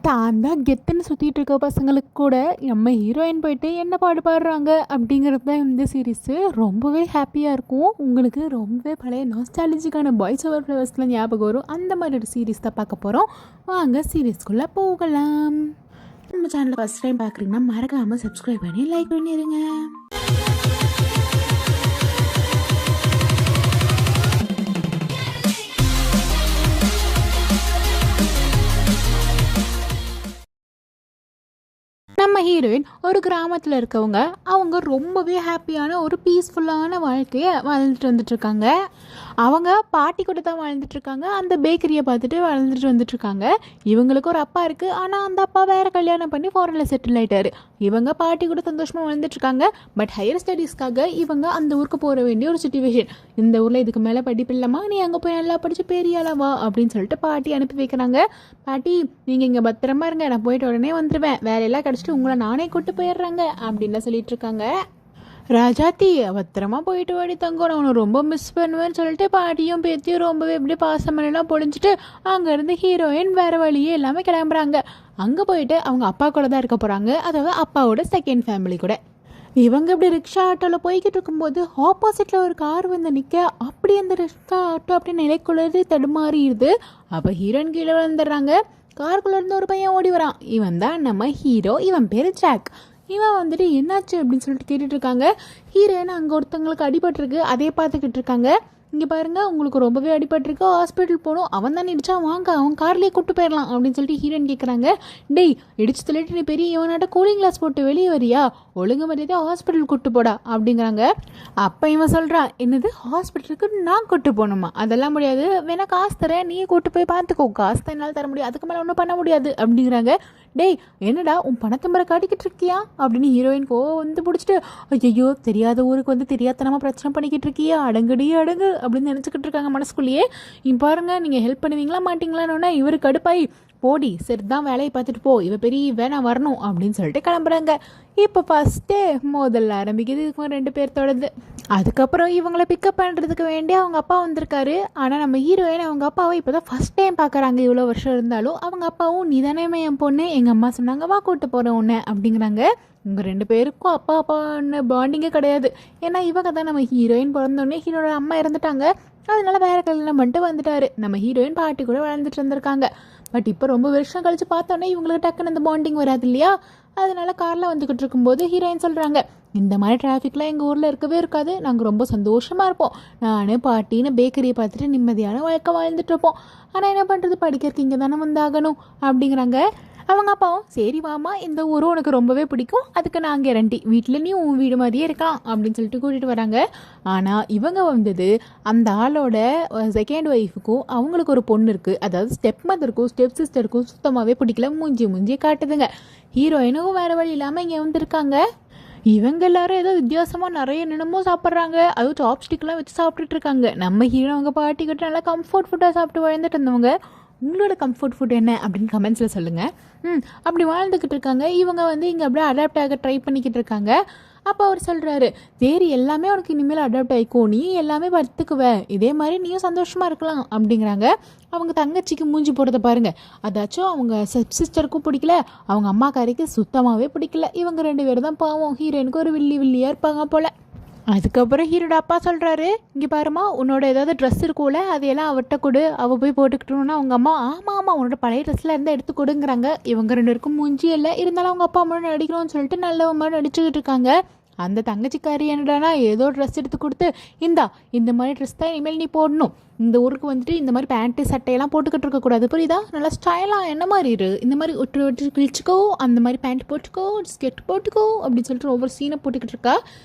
தான் தான் கெத்துன்னு சுற்றிட்டு இருக்க பசங்களுக்கு கூட நம்ம ஹீரோயின் போயிட்டு என்ன பாடு பாடுறாங்க அப்படிங்கிறது தான் இந்த சீரீஸு. ரொம்பவே ஹாப்பியாக இருக்கும். உங்களுக்கு ரொம்பவே பழைய நாஸ்டாலஜிக்கான பாய்ஸ் ஓவர் ஃப்ளவர்ஸில் ஞாபகம் வரும். அந்த மாதிரி ஒரு சீரீஸ் தான் பார்க்க போகிறோம். வாங்க சீரீஸ்குள்ளே போகலாம். நம்ம சேனலில் ஃபஸ்ட் டைம் பார்க்குறீங்கன்னா மறக்காமல் சப்ஸ்கிரைப் பண்ணி லைக் பண்ணிடுங்க. நம்ம ஹீரோயின் ஒரு கிராமத்தில் இருக்கவங்க. அவங்க ரொம்பவே ஹாப்பியான ஒரு பீஸ்ஃபுல்லான வாழ்க்கையை வாழ்ந்துட்டு வந்துட்டுருக்காங்க. அவங்க பாட்டி கூட தான் வாழ்ந்துட்டுருக்காங்க. அந்த பேக்கரியை பார்த்துட்டு வாழ்ந்துட்டு வந்துட்டுருக்காங்க. இவங்களுக்கு ஒரு அப்பா இருக்குது. ஆனால் அந்த அப்பா வேறு கல்யாணம் பண்ணி ஃபாரினில் செட்டில் ஆகிட்டாரு. இவங்க பாட்டி கூட சந்தோஷமாக வாழ்ந்துட்டுருக்காங்க. பட் ஹையர் ஸ்டடீஸ்க்காக இவங்க அந்த ஊருக்கு போக வேண்டிய ஒரு சுச்சுவேஷன். இந்த ஊரில் இதுக்கு மேலே படிப்பு இல்லைம்மா, நீ அங்கே போய் நல்லா படித்து பெரிய ஆளாவா அப்படின்னு சொல்லிட்டு பாட்டி அனுப்பி வைக்கிறாங்க. பாட்டி நீங்கள் இங்கே பத்திரமா இருங்க, நான் போயிட்டு உடனே வந்துடுவேன், வேலையெல்லாம் கிடச்சிட்டு உங்களை நானே கூட்டு போயிடுறாங்க அப்படின்னு சொல்லிட்டு இருக்காங்க. ராஜாத்தி பத்திரமா போயிட்டு வாடி தங்கம், நான் உன்னை ரொம்ப மிஸ் பண்ணுவேன்னு சொல்லிட்டு பாட்டியும் பேத்தியும் ரொம்பவே எப்படி பாசமெல்லாம் பொழிஞ்சிட்டு அங்கேருந்து ஹீரோயின் வேறு வழியே எல்லாமே கிளம்புறாங்க. அங்கே போயிட்டு அவங்க அப்பா கூட தான் இருக்க போகிறாங்க. அதாவது அப்பாவோட செகண்ட் ஃபேமிலி கூட. இவங்க இப்படி ரிக்ஷா ஆட்டோவில் போய்கிட்டு இருக்கும்போது ஆப்போசிட்டில் ஒரு கார் வந்து நிற்க, அப்படி அந்த ரிக்ஷா ஆட்டோ அப்படி நிலைக்குள்ளது தடுமாறிடுது. அப்போ ஹீரோயின் கீழே வந்துடுறாங்க. காருக்குள்ளேருந்து ஒரு பையன் ஓடி வரான். இவன் தான் நம்ம ஹீரோ. இவன் பேர் ஜாக். இவன் வந்துட்டு என்னாச்சு அப்படின்னு சொல்லிட்டு கேட்டுட்டு இருக்காங்க. ஹீரோயின் அங்கே ஒருத்தங்களுக்கு அடிபட்டிருக்கு, அதே பார்த்துக்கிட்டு இருக்காங்க. இங்கே பாருங்கள், உங்களுக்கு ரொம்பவே அடிபட்டிருக்கு, ஹாஸ்பிட்டல் போகணும். அவன் தான் இடிச்சா, வாங்க அவன் கார்லேயே கூப்பிட்டு போயிடலாம் அப்படின்னு சொல்லிட்டு ஹீரோயின் கேட்குறாங்க. டேய், இடிச்சு சொல்லிட்டு நீ பெரிய இவனாட்ட கூலிங் கிளாஸ் போட்டு வெளியே வரியா, ஒழுங்கு மரியாதையாக ஹாஸ்பிட்டல் கூப்பிட்டு போடா அப்படிங்கிறாங்க. அப்போ இவன் சொல்கிறான், என்னது ஹாஸ்பிட்டலுக்கு நான் கூப்பிட்டு போகணுமா, அதெல்லாம் முடியாது, வேணா காசு தரேன், நீயே கூப்பிட்டு போய் பார்த்துக்கோ, காசு தான் என்னால் தர முடியாது, அதுக்கு மேலே ஒன்றும் பண்ண முடியாது அப்படிங்கிறாங்க. டேய், என்னடா உன் பணத்தை முறை காட்டிக்கிட்டு இருக்கியா அப்படின்னு ஹீரோயின் வந்து பிடிச்சிட்டு, ஐயோ தெரியாத ஊருக்கு வந்து தெரியாதனமாக பிரச்சனை பண்ணிக்கிட்டு இருக்கியா, அடங்குடி அடங்கு அப்படின்னு நினச்சிக்கிட்டு இருக்காங்க மனசுக்குள்ளேயே. பாருங்க, நீங்கள் ஹெல்ப் பண்ணுவீங்களா மாட்டிங்களான்னு இவருக்கு கடுப்பாய், போடி சரி தான் வேலையை பார்த்துட்டு போ, இவ பெரிய வேணா வரணும் அப்படின்னு சொல்லிட்டு கிளம்புறாங்க. இப்போ ஃபஸ்ட்டே முதல்ல ஆரம்பிக்குது இதுக்கு ரெண்டு பேர்த்தோடது. அதுக்கப்புறம் இவங்களை பிக்கப் பண்ணுறதுக்கு வேண்டி அவங்க அப்பா வந்திருக்காரு. ஆனால் நம்ம ஹீரோயின் அவங்க அப்பாவை இப்போ தான் ஃபஸ்ட் டைம் பார்க்குறாங்க. இவ்வளோ வருஷம் இருந்தாலும் அவங்க அப்பாவும், நீ தானே என் பொண்ணு, எங்கள் அம்மா சொன்னாங்க வா கூப்பிட்டு போகிறேன் உன்னை அப்படிங்கிறாங்க. இவங்க ரெண்டு பேருக்கும் அப்பா அப்பான்னு பாண்டிங்கே கிடையாது. ஏன்னா இவங்க தான் நம்ம ஹீரோயின் பிறந்தோடனே ஹீரோட அம்மா இறந்துட்டாங்க. அதனால வேறு கல்யாணம் பண்ணிட்டு வந்துட்டாரு. நம்ம ஹீரோயின் பாட்டி கூட வளர்ந்துட்டு இருந்திருக்காங்க. பட் இப்போ ரொம்ப வருஷம் கழிச்சு பார்த்தோன்னே இவங்களுக்கு டக்குன்னு அந்த பாண்டிங் வராது இல்லையா. அதனால காரில் வந்துக்கிட்டு இருக்கும்போது ஹீரோயின் சொல்கிறாங்க, இந்த மாதிரி டிராஃபிக்லாம் எங்கள் ஊரில் இருக்கவே இருக்காது, நாங்கள் ரொம்ப சந்தோஷமாக இருப்போம், நான் பாட்டின்னு பேக்கரியை பார்த்துட்டு நிம்மதியான வாழ்க்கை வாழ்ந்துட்டு இருப்போம். ஆனால் என்ன பண்ணுறது, படிக்கிறதுக்கு இங்கே தானே வந்தாகணும் அப்படிங்கிறாங்க. அவங்க அப்பாவும், சரி வாமா, இந்த ஊரும் உனக்கு ரொம்பவே பிடிக்கும், அதுக்கு நான் கேரண்டி, வீட்டில் நீ உன் வீடு மாதிரியே இருக்கலாம் அப்படின்னு சொல்லிட்டு கூட்டிகிட்டு வராங்க. ஆனால் இவங்க வந்தது அந்த ஆளோட செகண்ட் ஒய்ஃபுக்கும் அவங்களுக்கு ஒரு பொண்ணு இருக்குது, அதாவது ஸ்டெப் மதருக்கும் ஸ்டெப் சிஸ்டருக்கும் சுத்தமாகவே பிடிக்கல, மூஞ்சியை காட்டுதுங்க. ஹீரோயினுக்கும் வேறு வழி இல்லாமல் இங்கே வந்துருக்காங்க. இவங்க எல்லாரும் ஏதோ வித்தியாசமாக நிறைய என்னென்னமோ சாப்பிட்றாங்க. அதுவும் சாப்ஸ்டிக்லாம் வச்சு சாப்பிட்டுட்டு இருக்காங்க. நம்ம ஹீரோ அவங்க பாட்டி கிட்ட நல்லா கம்ஃபர்ட் ஃபுட்டாக சாப்பிட்டு வாழ்ந்துட்டு இருந்தவங்க. உங்களோட கம்ஃபர்ட் ஃபுட் என்ன அப்படின்னு கமெண்ட்ஸில் சொல்லுங்கள். அப்படி வாழ்ந்துக்கிட்டு இருக்காங்க. இவங்க வந்து இங்கே அப்படியே அடாப்ட் ஆக ட்ரை பண்ணிக்கிட்டு இருக்காங்க. அப்போ அவர் சொல்கிறாரு, சரி எல்லாமே உனக்கு இனிமேல் அடாப்ட் ஆகிக்கோ, நீயும் எல்லாமே பார்த்துக்குவ, இதே மாதிரி நீயும் சந்தோஷமாக இருக்கலாம் அப்படிங்கிறாங்க. அவங்க தங்கச்சிக்கு மூஞ்சி போடுறத பாருங்கள். அதாச்சும் அவங்க சிஸ்டருக்கும் பிடிக்கல, அவங்க அம்மாக்காரிக்கு சுத்தமாகவே பிடிக்கல. இவங்க ரெண்டு பேரும் தான் பாவம், ஹீரோயினுக்கு ஒரு வில்லியாக இருப்பாங்க போல். அதுக்கப்புறம் ஹீரோட அப்பா சொல்கிறாரு, இங்கே பாருமா, உன்னோட ஏதாவது ட்ரெஸ் இருக்கும்ல அதையெல்லாம் அவட்ட கொடு, அவள் போய் போட்டுக்கிட்டோன்னா அவங்க அம்மா, ஆமாம் உன்னோட பழைய ட்ரெஸ்ஸில் இருந்தால் எடுத்து கொடுங்கிறாங்க. இவங்க ரெண்டு பேருக்கும் மூஞ்சி இல்லை, இருந்தாலும் அவங்க அப்பா அம்மா நடிக்கணும்னு சொல்லிட்டு நல்ல மாதிரி நடிச்சுக்கிட்டு இருக்காங்க. அந்த தங்கச்சிக்காரி என்னடானா ஏதோ ட்ரெஸ் எடுத்து கொடுத்து, இந்த மாதிரி ட்ரெஸ் தான் இனிமேல் நீ போடணும், இந்த ஊருக்கு வந்துட்டு இந்த மாதிரி பேண்ட்டு சட்டையெல்லாம் போட்டுக்கிட்டு இருக்கக்கூடாது, புரியுதா, நல்லா ஸ்டைலாக என்ன மாதிரி இரு, இந்த மாதிரி ஒட்டு கிழிச்சிக்கோ, அந்த மாதிரி பேண்ட் போட்டுக்கோ, ஸ்கெட் போட்டுக்கோ அப்படின்னு சொல்லிட்டு ஒவ்வொரு சீனை போட்டுக்கிட்டு இருக்கா.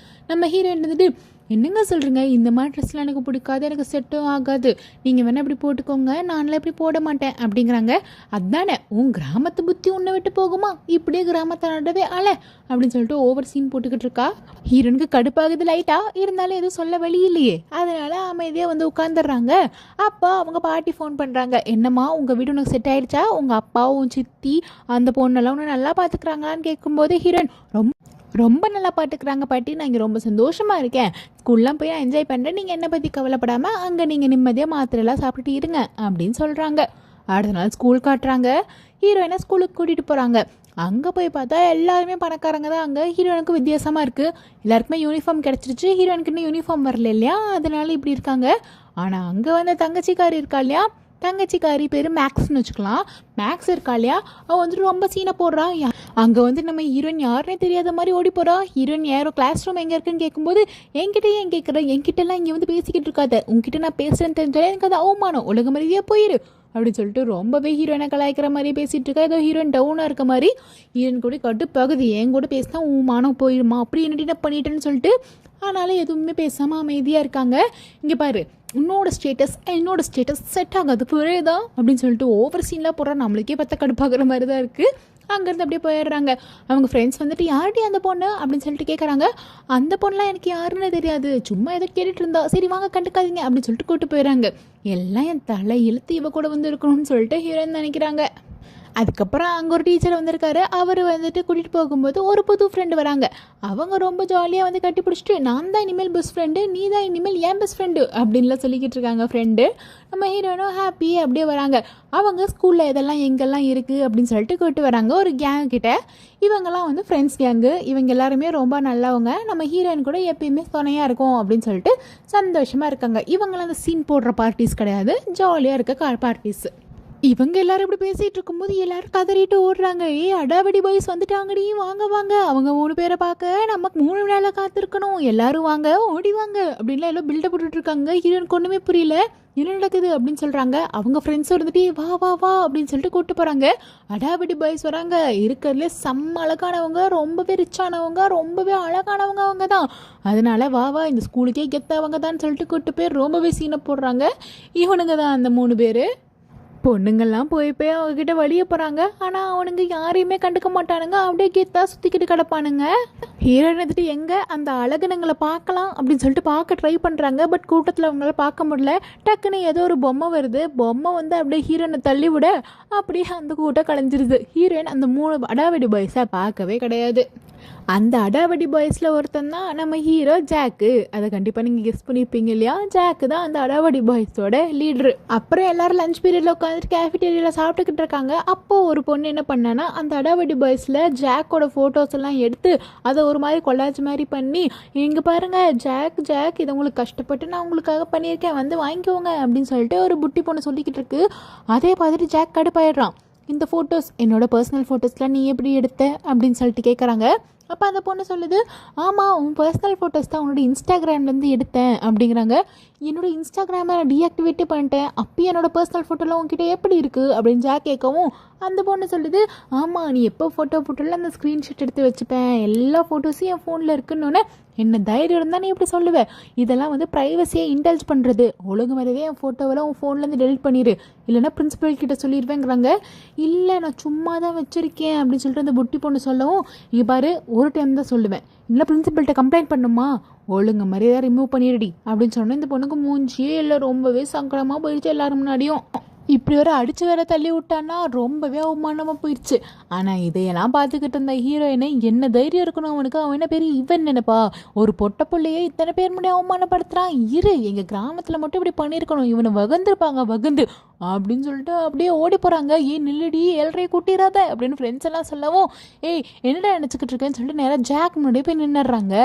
நம்ம ஹீரோயின் வந்துட்டு, என்னங்க சொல்கிறீங்க, இந்த மாதிரி ட்ரெஸ்லாம் எனக்கு பிடிக்காது, எனக்கு செட்டும் ஆகாது, நீங்கள் வேணால் இப்படி போட்டுக்கோங்க, நான்லாம் இப்படி போட மாட்டேன் அப்படிங்கிறாங்க. அதானே உன் கிராமத்து புத்தி உன்னை விட்டு போகுமா, இப்படியே கிராமத்தை நடவே ஆள அப்படின்னு சொல்லிட்டு ஓவர் சீன் போட்டுக்கிட்டு இருக்கா. ஹீரோனுக்கு கடுப்பாகுது லைட்டாக, இருந்தாலும் எதுவும் சொல்ல வழி இல்லையே, அதனால் அமைதியாக வந்து உட்காந்துடுறாங்க. அப்போ அவங்க பாட்டி ஃபோன் பண்ணுறாங்க, என்னம்மா உங்கள் வீடு உனக்கு செட் ஆகிடுச்சா, உங்கள் அப்பாவும் சித்தி அந்த பொண்ணெல்லாம் உன்னை நல்லா பார்த்துக்குறாங்களான்னு கேட்கும்போது ஹீரோயின், ரொம்ப நல்லா பார்த்துக்குறாங்க பாட்டி, நான் இங்கே ரொம்ப சந்தோஷமாக இருக்கேன், ஸ்கூல்லாம் போய் நான் என்ஜாய் பண்ணுறேன், நீங்கள் என்னை பற்றி கவலைப்படாமல் அங்கே நீங்கள் நிம்மதியாக மாத்திரையெல்லாம் சாப்பிட்டுட்டு இருங்க அப்படின்னு சொல்கிறாங்க. அடுத்த நாள் ஸ்கூல் காட்டுறாங்க. ஹீரோயினை ஸ்கூலுக்கு கூட்டிகிட்டு போகிறாங்க. அங்கே போய் பார்த்தா எல்லாருமே பணக்காரங்க தான். அங்கே ஹீரோயினுக்கு வித்தியாசமாக இருக்குது. எல்லாருக்குமே யூனிஃபார்ம் கிடச்சிருச்சு, ஹீரோயினுக்கு இன்னும் யூனிஃபார்ம் வரல இல்லையா, அதனால இப்படி இருக்காங்க. ஆனால் அங்கே வந்து தங்கச்சிக்காரி இருக்கா இல்லையா, தங்கச்சிக்காரி பேர் மேக்ஸ்ன்னு வச்சுக்கலாம். மேக்ஸ் இருக்கா இல்லையா, அவள் வந்துட்டு ரொம்ப சீனை போடுறா. அங்கே வந்து நம்ம ஹீரோயின் யாருன்னே தெரியாத மாதிரி ஓடி போகிறா. ஹீரோயின் யாரோ கிளாஸ் ரூம் எங்கே இருக்குன்னு கேட்கும்போது என்கிட்டயே ஏன் கேட்குறேன், என்கிட்டலாம் இங்கே வந்து பேசிக்கிட்டு இருக்காத, உங்ககிட்ட நான் பேசுகிறேன்னு தெரிஞ்சாலே எனக்கு அது அவமானம், ஒழுங்கு மாதிரியே போயிரு அப்படின்னு சொல்லிட்டு ரொம்பவே ஹீரோயினை கலாய்க்கிற மாதிரியே பேசிகிட்டு இருக்கா. ஏதோ ஹீரோயின் டவுனாக இருக்க மாதிரி. ஹீரோயின் கூட கட்டுப்பாகுது, என் கூட பேசினா மானம் போயிடுமா, அப்படி என்ன பண்ணிட்டேன்னு சொல்லிட்டு. ஆனாலும் எதுவுமே பேசாமல் அமைதியாக இருக்காங்க. இங்கே பாரு, என்னோட ஸ்டேட்டஸ் செட் ஆகாது புரியுதா அப்படின்னு சொல்லிட்டு ஓவர் சீன்லாம் போடுறா. நம்மளுக்கே பார்த்தா கடுப்பாகிற மாதிரி தான் இருக்குது. அங்கேருந்து அப்படியே போயிடுறாங்க. அவங்க ஃப்ரெண்ட்ஸ் வந்துட்டு யார்டி அந்த பொண்ணு அப்படின்னு சொல்லிட்டு கேட்குறாங்க. அந்த பொண்ணுலாம் எனக்கு யாருன்னு தெரியாது, சும்மா ஏதோ கேட்டுட்டு இருந்தா, சரி வாங்க கண்டுக்காதீங்க அப்படின்னு சொல்லிட்டு கூப்பிட்டு போயிடுறாங்க. எல்லாம் என் தலை இழுத்து இவ கூட வந்து இருக்கணும்னு சொல்லிட்டு ஹீரோயின் நினைக்கிறாங்க. அதுக்கப்புறம் அங்கே ஒரு டீச்சர் வந்திருக்காரு. அவர் வந்துட்டு கூட்டிகிட்டு போகும்போது ஒரு புது ஃப்ரெண்டு வராங்க. அவங்க ரொம்ப ஜாலியாக வந்து கட்டி பிடிச்சிட்டு, நான் தான் இனிமேல் பெஸ்ட் ஃப்ரெண்டு, நீ தான் இனிமேல் ஏன் பெஸ்ட் ஃப்ரெண்டு அப்படின்லாம் சொல்லிக்கிட்டு இருக்காங்க ஃப்ரெண்டு. நம்ம ஹீரோயினும் ஹாப்பி அப்படியே வராங்க. அவங்க ஸ்கூலில் இதெல்லாம் எங்கெல்லாம் இருக்குது அப்படின்னு சொல்லிட்டு கூப்பிட்டு வராங்க ஒரு கேங் கிட்ட. இவங்கெல்லாம் வந்து ஃப்ரெண்ட்ஸ் கேங்கு. இவங்க எல்லாருமே ரொம்ப நல்லவங்க, நம்ம ஹீரோயின் கூட எப்பயுமே துணையாக இருக்கும் அப்படின்னு சொல்லிட்டு சந்தோஷமாக இருக்காங்க. இவங்களாம் அந்த சீன் போடுற பார்ட்டிஸ் கிடையாது, ஜாலியாக இருக்க பார்ட்டிஸ். இவங்க எல்லாரும் இப்படி பேசிகிட்டு இருக்கும்போது எல்லாரும் கதறிட்டு ஓடுறாங்க. அடாவடி பாய்ஸ் வந்துட்டாங்கடி, வாங்க வாங்க, அவங்க 3 பேரை பார்க்க நமக்கு 3 நாளாக காத்திருக்கணும், எல்லாரும் வாங்க ஓடி வாங்க அப்படின்லாம் எல்லாம் பில்டப் போட்டுட்டு இருக்காங்க. ஹீரோனுக்கு ஒன்றுமே புரியல, என்ன நடக்குது அப்படின்னு சொல்கிறாங்க. அவங்க ஃப்ரெண்ட்ஸ் வந்துட்டு வா வா வா அப்படின்னு சொல்லிட்டு கூப்பிட்டு போகிறாங்க. அடாவடி பாய்ஸ் வராங்க. இருக்கிறதுல செம்ம அழகானவங்க, ரொம்பவே ரிச்சானவங்க, ரொம்பவே அழகானவங்க அவங்க தான். அதனால வா வா இந்த ஸ்கூலுக்கே கெத்தவங்க தான் சொல்லிட்டு கூப்பிட்டு போய் ரொம்பவே சீனை போடுறாங்க. இவனுங்க தான் அந்த 3 பேர். பொண்ணுங்கள்லாம் போய் அவங்ககிட்ட வழிய போகிறாங்க. ஆனால் அவனுங்க யாரையுமே கண்டுக்க மாட்டானுங்க, அப்படியே கீத்தா சுற்றிக்கிட்டு கிடப்பானுங்க. ஹீரோயின் வந்துட்டு எங்கே அந்த அழகுனங்களை பார்க்கலாம் அப்படின்னு சொல்லிட்டு பார்க்க ட்ரை பண்ணுறாங்க. பட் கூட்டத்தில் அவங்களால பார்க்க முடியல. டக்குன்னு ஏதோ ஒரு பொம்மை வருது. பொம்மை வந்து அப்படியே ஹீரோயினை தள்ளி விட அப்படியே அந்த கூட்டம் கலைஞ்சிருது. ஹீரோயின் அந்த 3 அடாவடி பாய்ஸை பார்க்கவே கிடையாது. அந்த அடாவடி பாய்ஸில் ஒருத்தன் தான் நம்ம ஹீரோ ஜாக்கு. அதை கண்டிப்பாக நீங்கள் கெஸ் பண்ணியிருப்பீங்க இல்லையா, ஜாக்கு தான் அந்த அடாவடி பாய்ஸோட லீட்ரு. அப்புறம் எல்லாரும் லஞ்ச் பீரியடில் உட்காந்துட்டு கேஃபிடேரியாவில் சாப்பிட்டுக்கிட்டு இருக்காங்க. அப்போது ஒரு பொண்ணு என்ன பண்ணான்னா, அந்த அடாவடி பாய்ஸில் ஜாக்கோட ஃபோட்டோஸ் எல்லாம் எடுத்து அதை ஒரு மாதிரி கொலாஜ் மாதிரி பண்ணி, இங்கே பாருங்கள் ஜாக் இதை உங்களுக்கு கஷ்டப்பட்டு நான் உங்களுக்காக பண்ணியிருக்கேன், வந்து வாங்கிக்கோங்க அப்படின்னு சொல்லிட்டு ஒரு புட்டி பொண்ணு சொல்லிக்கிட்டு இருக்கு. அதே மாதிரி ஜாக் கடுப்பாயிடுறான். இந்த ஃபோட்டோஸ் என்னோட பர்சனல் ஃபோட்டோஸ்லாம் நீ எப்படி எடுத்த அப்படின்னு சொல்லிட்டு கேட்குறாங்க. அப்போ அந்த பொண்ணு சொல்லுது, ஆமாம் உன் பர்சனல் ஃபோட்டோஸ் தான் உன்னோட இன்ஸ்டாகிராம்லேருந்து எடுத்தேன் அப்படிங்கிறாங்க. என்னோட இன்ஸ்டாகிராமை நான் டீஆக்டிவேட்டே பண்ணிட்டேன், அப்பயும் என்னோட பர்சனல் ஃபோட்டோலாம் உங்ககிட்ட எப்படி இருக்குது அப்படின்னு ஜாக் கேட்கவும் அந்த பொண்ணு சொல்லுது, ஆமாம் நீ எப்போ ஃபோட்டோ போட்டோல அந்த ஸ்க்ரீன்ஷாட் எடுத்து வச்சுப்பேன், எல்லா ஃபோட்டோஸும் என் ஃபோனில் இருக்குன்னு. என்ன தைரியம் இருந்தால் நீ இப்படி சொல்லுவேன், இதெல்லாம் வந்து ப்ரைவசியை இன்டல்ஜ் பண்ணுறது, ஒழுங்கு மாதிரியே என் ஃபோட்டோவெல்லாம் உன் ஃபோன்லேருந்து டெலிட் பண்ணிடு, இல்லைனா பிரின்சிபல் கிட்ட சொல்லிடுவேங்கிறாங்க. இல்லை நான் சும்மா தான் வச்சுருக்கேன் அப்படின்னு சொல்லிட்டு அந்த புட்டி பொண்ணு சொல்லவும், இங்கே பாரு ஒரு டைம் தான் சொல்லுவேன், இல்லை பிரின்சிபல்கிட்ட கம்ப்ளைண்ட் பண்ணுமா, ஒழுங்கு மாதிரியே ரிமூவ் பண்ணிடுடி அப்படின்னு சொன்னால் இந்த பொண்ணுக்கு மூஞ்சியே இல்லை, ரொம்பவே சங்கடமாக போயிடுச்சு எல்லாரும் முன்னாடியும். இப்படி ஒரு அடிச்சு வேற தள்ளி விட்டான்னா ரொம்பவே அவமானமாக போயிடுச்சு. ஆனால் இதையெல்லாம் பார்த்துக்கிட்டு இருந்த ஹீரோயினை என்ன தைரியம் இருக்கணும் அவனுக்கு, அவன் என்ன பெரிய இவன் நினைப்பா, ஒரு பொட்ட பிள்ளையே இத்தனை பேர் முடியும் அவமானப்படுத்துகிறான், எங்கள் கிராமத்தில் மட்டும் இப்படி பண்ணியிருக்கணும், இவனை வகுந்துருப்பாங்க வகுந்து அப்படின்னு சொல்லிட்டு அப்படியே ஓடி போகிறாங்க. நில்லுடி ஏழ்றையை கூட்டிடாத அப்படின்னு ஃப்ரெண்ட்ஸ் எல்லாம் சொல்லவும், என்னடா நினச்சிக்கிட்டு இருக்கேன்னு சொல்லிட்டு நேராக ஜாக் முன்னாடியே போய் நின்றுடுறாங்க.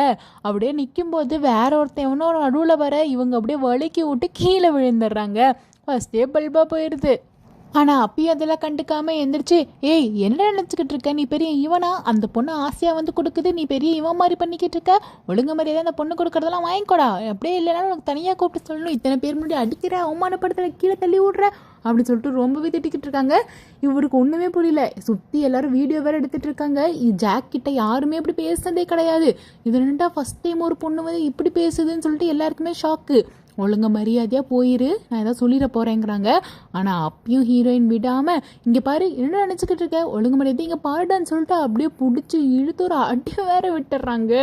அப்படியே நிற்கும்போது வேற ஒருத்தன் ஒரு நடுவில் வர இவங்க அப்படியே வலிக்கி விட்டு கீழே விழுந்துடுறாங்க. ஃபஸ்ட்டே பல்பாக போயிடுது. ஆனால் அப்பயும் அதெல்லாம் கண்டுக்காமல் எந்திரிச்சு, என்ன நினச்சிக்கிட்டு இருக்க, நீ பெரிய இவனா, அந்த பொண்ணு ஆசையாக வந்து கொடுக்குது, நீ பெரிய இவன் மாதிரி பண்ணிக்கிட்டு இருக்க, ஒழுங்கு மாதிரியே அந்த பொண்ணு கொடுக்குறதெல்லாம் வாங்கிக்கோடா, அப்படியே இல்லைனா உனக்கு தனியாக கூப்பிட்டு சொல்லணும், இத்தனை பேர் முன்னாடி அடிக்கிற அவமானப்படுத்துற கீழே தள்ளி விட்ற அப்படின்னு சொல்லிட்டு ரொம்பவே திட்டிக்கிட்டு இருக்காங்க. இவருக்கு ஒன்றுமே புரியல. சுற்றி எல்லாரும் வீடியோ வேறு எடுத்துகிட்டு இருக்காங்க. ஜாக் கிட்ட யாருமே இப்படி பேசுனதே கிடையாது. இது ரெண்டா ஃபஸ்ட் டைம் ஒரு பொண்ணு வந்து இப்படி பேசுதுன்னு சொல்லிட்டு எல்லாருக்குமே ஷாக்கு. ஒழுங்க மரியாதையாக போயிரு, நான் ஏதாவது சொல்லிட போகிறேங்கிறாங்க. ஆனால் அப்பயும் ஹீரோயின் விடாமல், இங்கே பாரு என்ன நினச்சிக்கிட்டு இருக்க, ஒழுங்கு மரியாதை இங்கே பாருடான்னு சொல்லிட்டு அப்படியே பிடிச்சி இழுத்து ஒரு அடி வேற விட்டுறாங்க.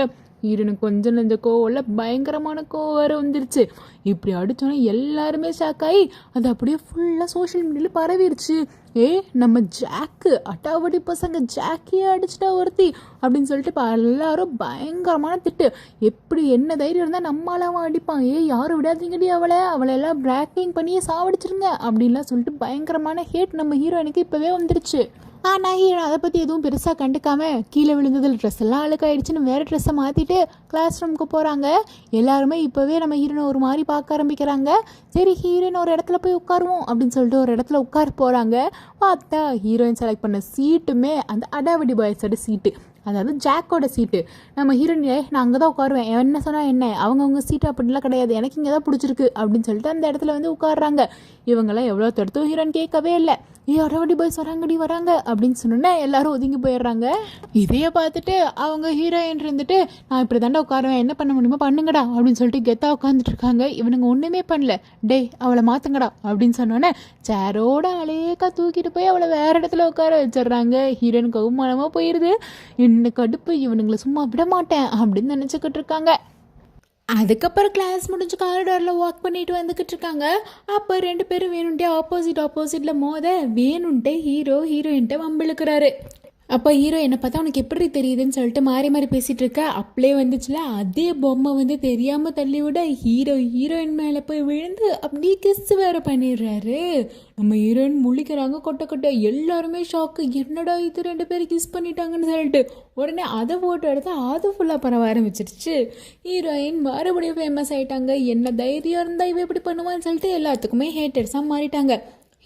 ஹீரோனுக்கு கொஞ்சம் நெஞ்ச கோவம்ல பயங்கரமான கோவம் வேறு வந்துருச்சு. இப்படி அடித்தோன்னே எல்லாருமே ஷாக்காகி அது அப்படியே ஃபுல்லாக சோஷியல் மீடியாவில் பரவிடுச்சு. நம்ம ஜாக்கு அட்டாவடி பசங்க ஜாக்கியே அடிச்சிட்டா ஒருத்தி அப்படின்னு சொல்லிட்டு எல்லாரும் பயங்கரமான திட்டு. எப்படி என்ன தைரியம் இருந்தால் நம்மளாம் அடிப்பான், யாரும் விடாதீங்கடி அவளை எல்லாம் பிராக்கிங் பண்ணியே சாவடிச்சிருங்க அப்படின்லாம் சொல்லிட்டு பயங்கரமான ஹேட் நம்ம ஹீரோயினுக்கு இப்போவே வந்துருச்சு. ஆனால் ஹீரோ அதை பற்றி எதுவும் பெருசாக கண்டுக்காம கீழே விழுந்ததில் ட்ரெஸ் எல்லாம் அழுக்காயிடுச்சுன்னு வேறு ட்ரெஸ்ஸை மாற்றிட்டு கிளாஸ் ரூமுக்கு போகிறாங்க. எல்லாருமே இப்போவே நம்ம ஹீரோனை ஒரு மாதிரி பார்க்க ஆரம்பிக்கிறாங்க. சரி ஹீரோயின் ஒரு இடத்துல போய் உட்காருவோம் அப்படின்னு சொல்லிட்டு ஒரு இடத்துல உட்கார போகிறாங்க. பார்த்தா ஹீரோயின் செலக்ட் பண்ண சீட்டுமே அந்த அடாவடி பாய்ஸோட சீட்டு, அதாவது ஜாக்கோட சீட்டு. நம்ம ஹீரோயினே நான் அங்கே தான் உட்காருவேன், என்ன சொன்னால் என்ன, அவங்கவுங்க சீட்டு அப்படின்லாம் கிடையாது, எனக்கு இங்கே தான் பிடிச்சிருக்கு அப்படின்னு சொல்லிட்டு அந்த இடத்துல வந்து உட்காடுறாங்க. இவங்கெல்லாம் எவ்வளோ தடுத்தும் ஹீரோயின் கேட்கவே இல்லை. அடாவடி பாய்ஸ் வராங்க அப்படின்னு சொன்னோன்னே எல்லாரும் ஒதுங்கி போயிடுறாங்க. இதையே பார்த்துட்டு அவங்க ஹீரோயின் இருந்துட்டு நான் இப்படி தாண்டா உட்காருவேன், என்ன பண்ண முடியுமோ பண்ணுங்கடா அப்படின்னு சொல்லிட்டு கெத்தாக உட்காந்துட்டு இருக்காங்க. இவனுங்க ஒன்றுமே பண்ணல. டே அவளை மாற்றுங்கடா அப்படின்னு சொன்னோன்னே சேரோட அலேக்கா தூக்கிட்டு போய் அவளை வேற இடத்துல உட்கார வச்சிடுறாங்க. ஹீரோயினுக்கு அவமானமாக போயிடுது. என்ன கடுப்பு, இவனுங்களை சும்மா விட மாட்டேன் அப்படின்னு நினச்சிக்கிட்டு இருக்காங்க. அதுக்கப்புறம் கிளாஸ் முடிஞ்சு காரிடாரில் வாக் பண்ணிட்டு வந்துக்கிட்டு இருக்காங்க. அப்போ 2 பேரும் வேணுன்ட்டே ஆப்போசிட்டில் வேணுன்ட்டே ஹீரோயின்ட்ட வம்பிழுக்கிறாரு. அப்போ ஹீரோ என்னை பார்த்தா உனக்கு எப்படி தெரியுதுன்னு சொல்லிட்டு மாறி மாறி பேசிகிட்டு இருக்க. அப்படியே வந்துச்சுல அதே பொம்மை வந்து தெரியாமல் தள்ளி விட ஹீரோயின் மேலே போய் விழுந்து அப்படியே கிஸ் வேறு பண்ணிடுறாரு. நம்ம ஹீரோயின் முழிக்கிறாங்க கொட்டை. எல்லாருமே ஷாக்கு, என்னடா இது 2 பேரும் கிஸ் பண்ணிட்டாங்கன்னு சொல்லிட்டு உடனே அதை ஃபோட்டோ எடுத்து அது ஃபுல்லாக பரவ ஆரம்பிச்சிருச்சு. ஹீரோயின் மறுபடியும் ஃபேமஸ் ஆகிட்டாங்க. என்ன தைரியம் இருந்தால் இவ எப்படி பண்ணுவான்னு சொல்லிட்டு எல்லாத்துக்குமே ஹேட்டர்ஸாக மாறிட்டாங்க.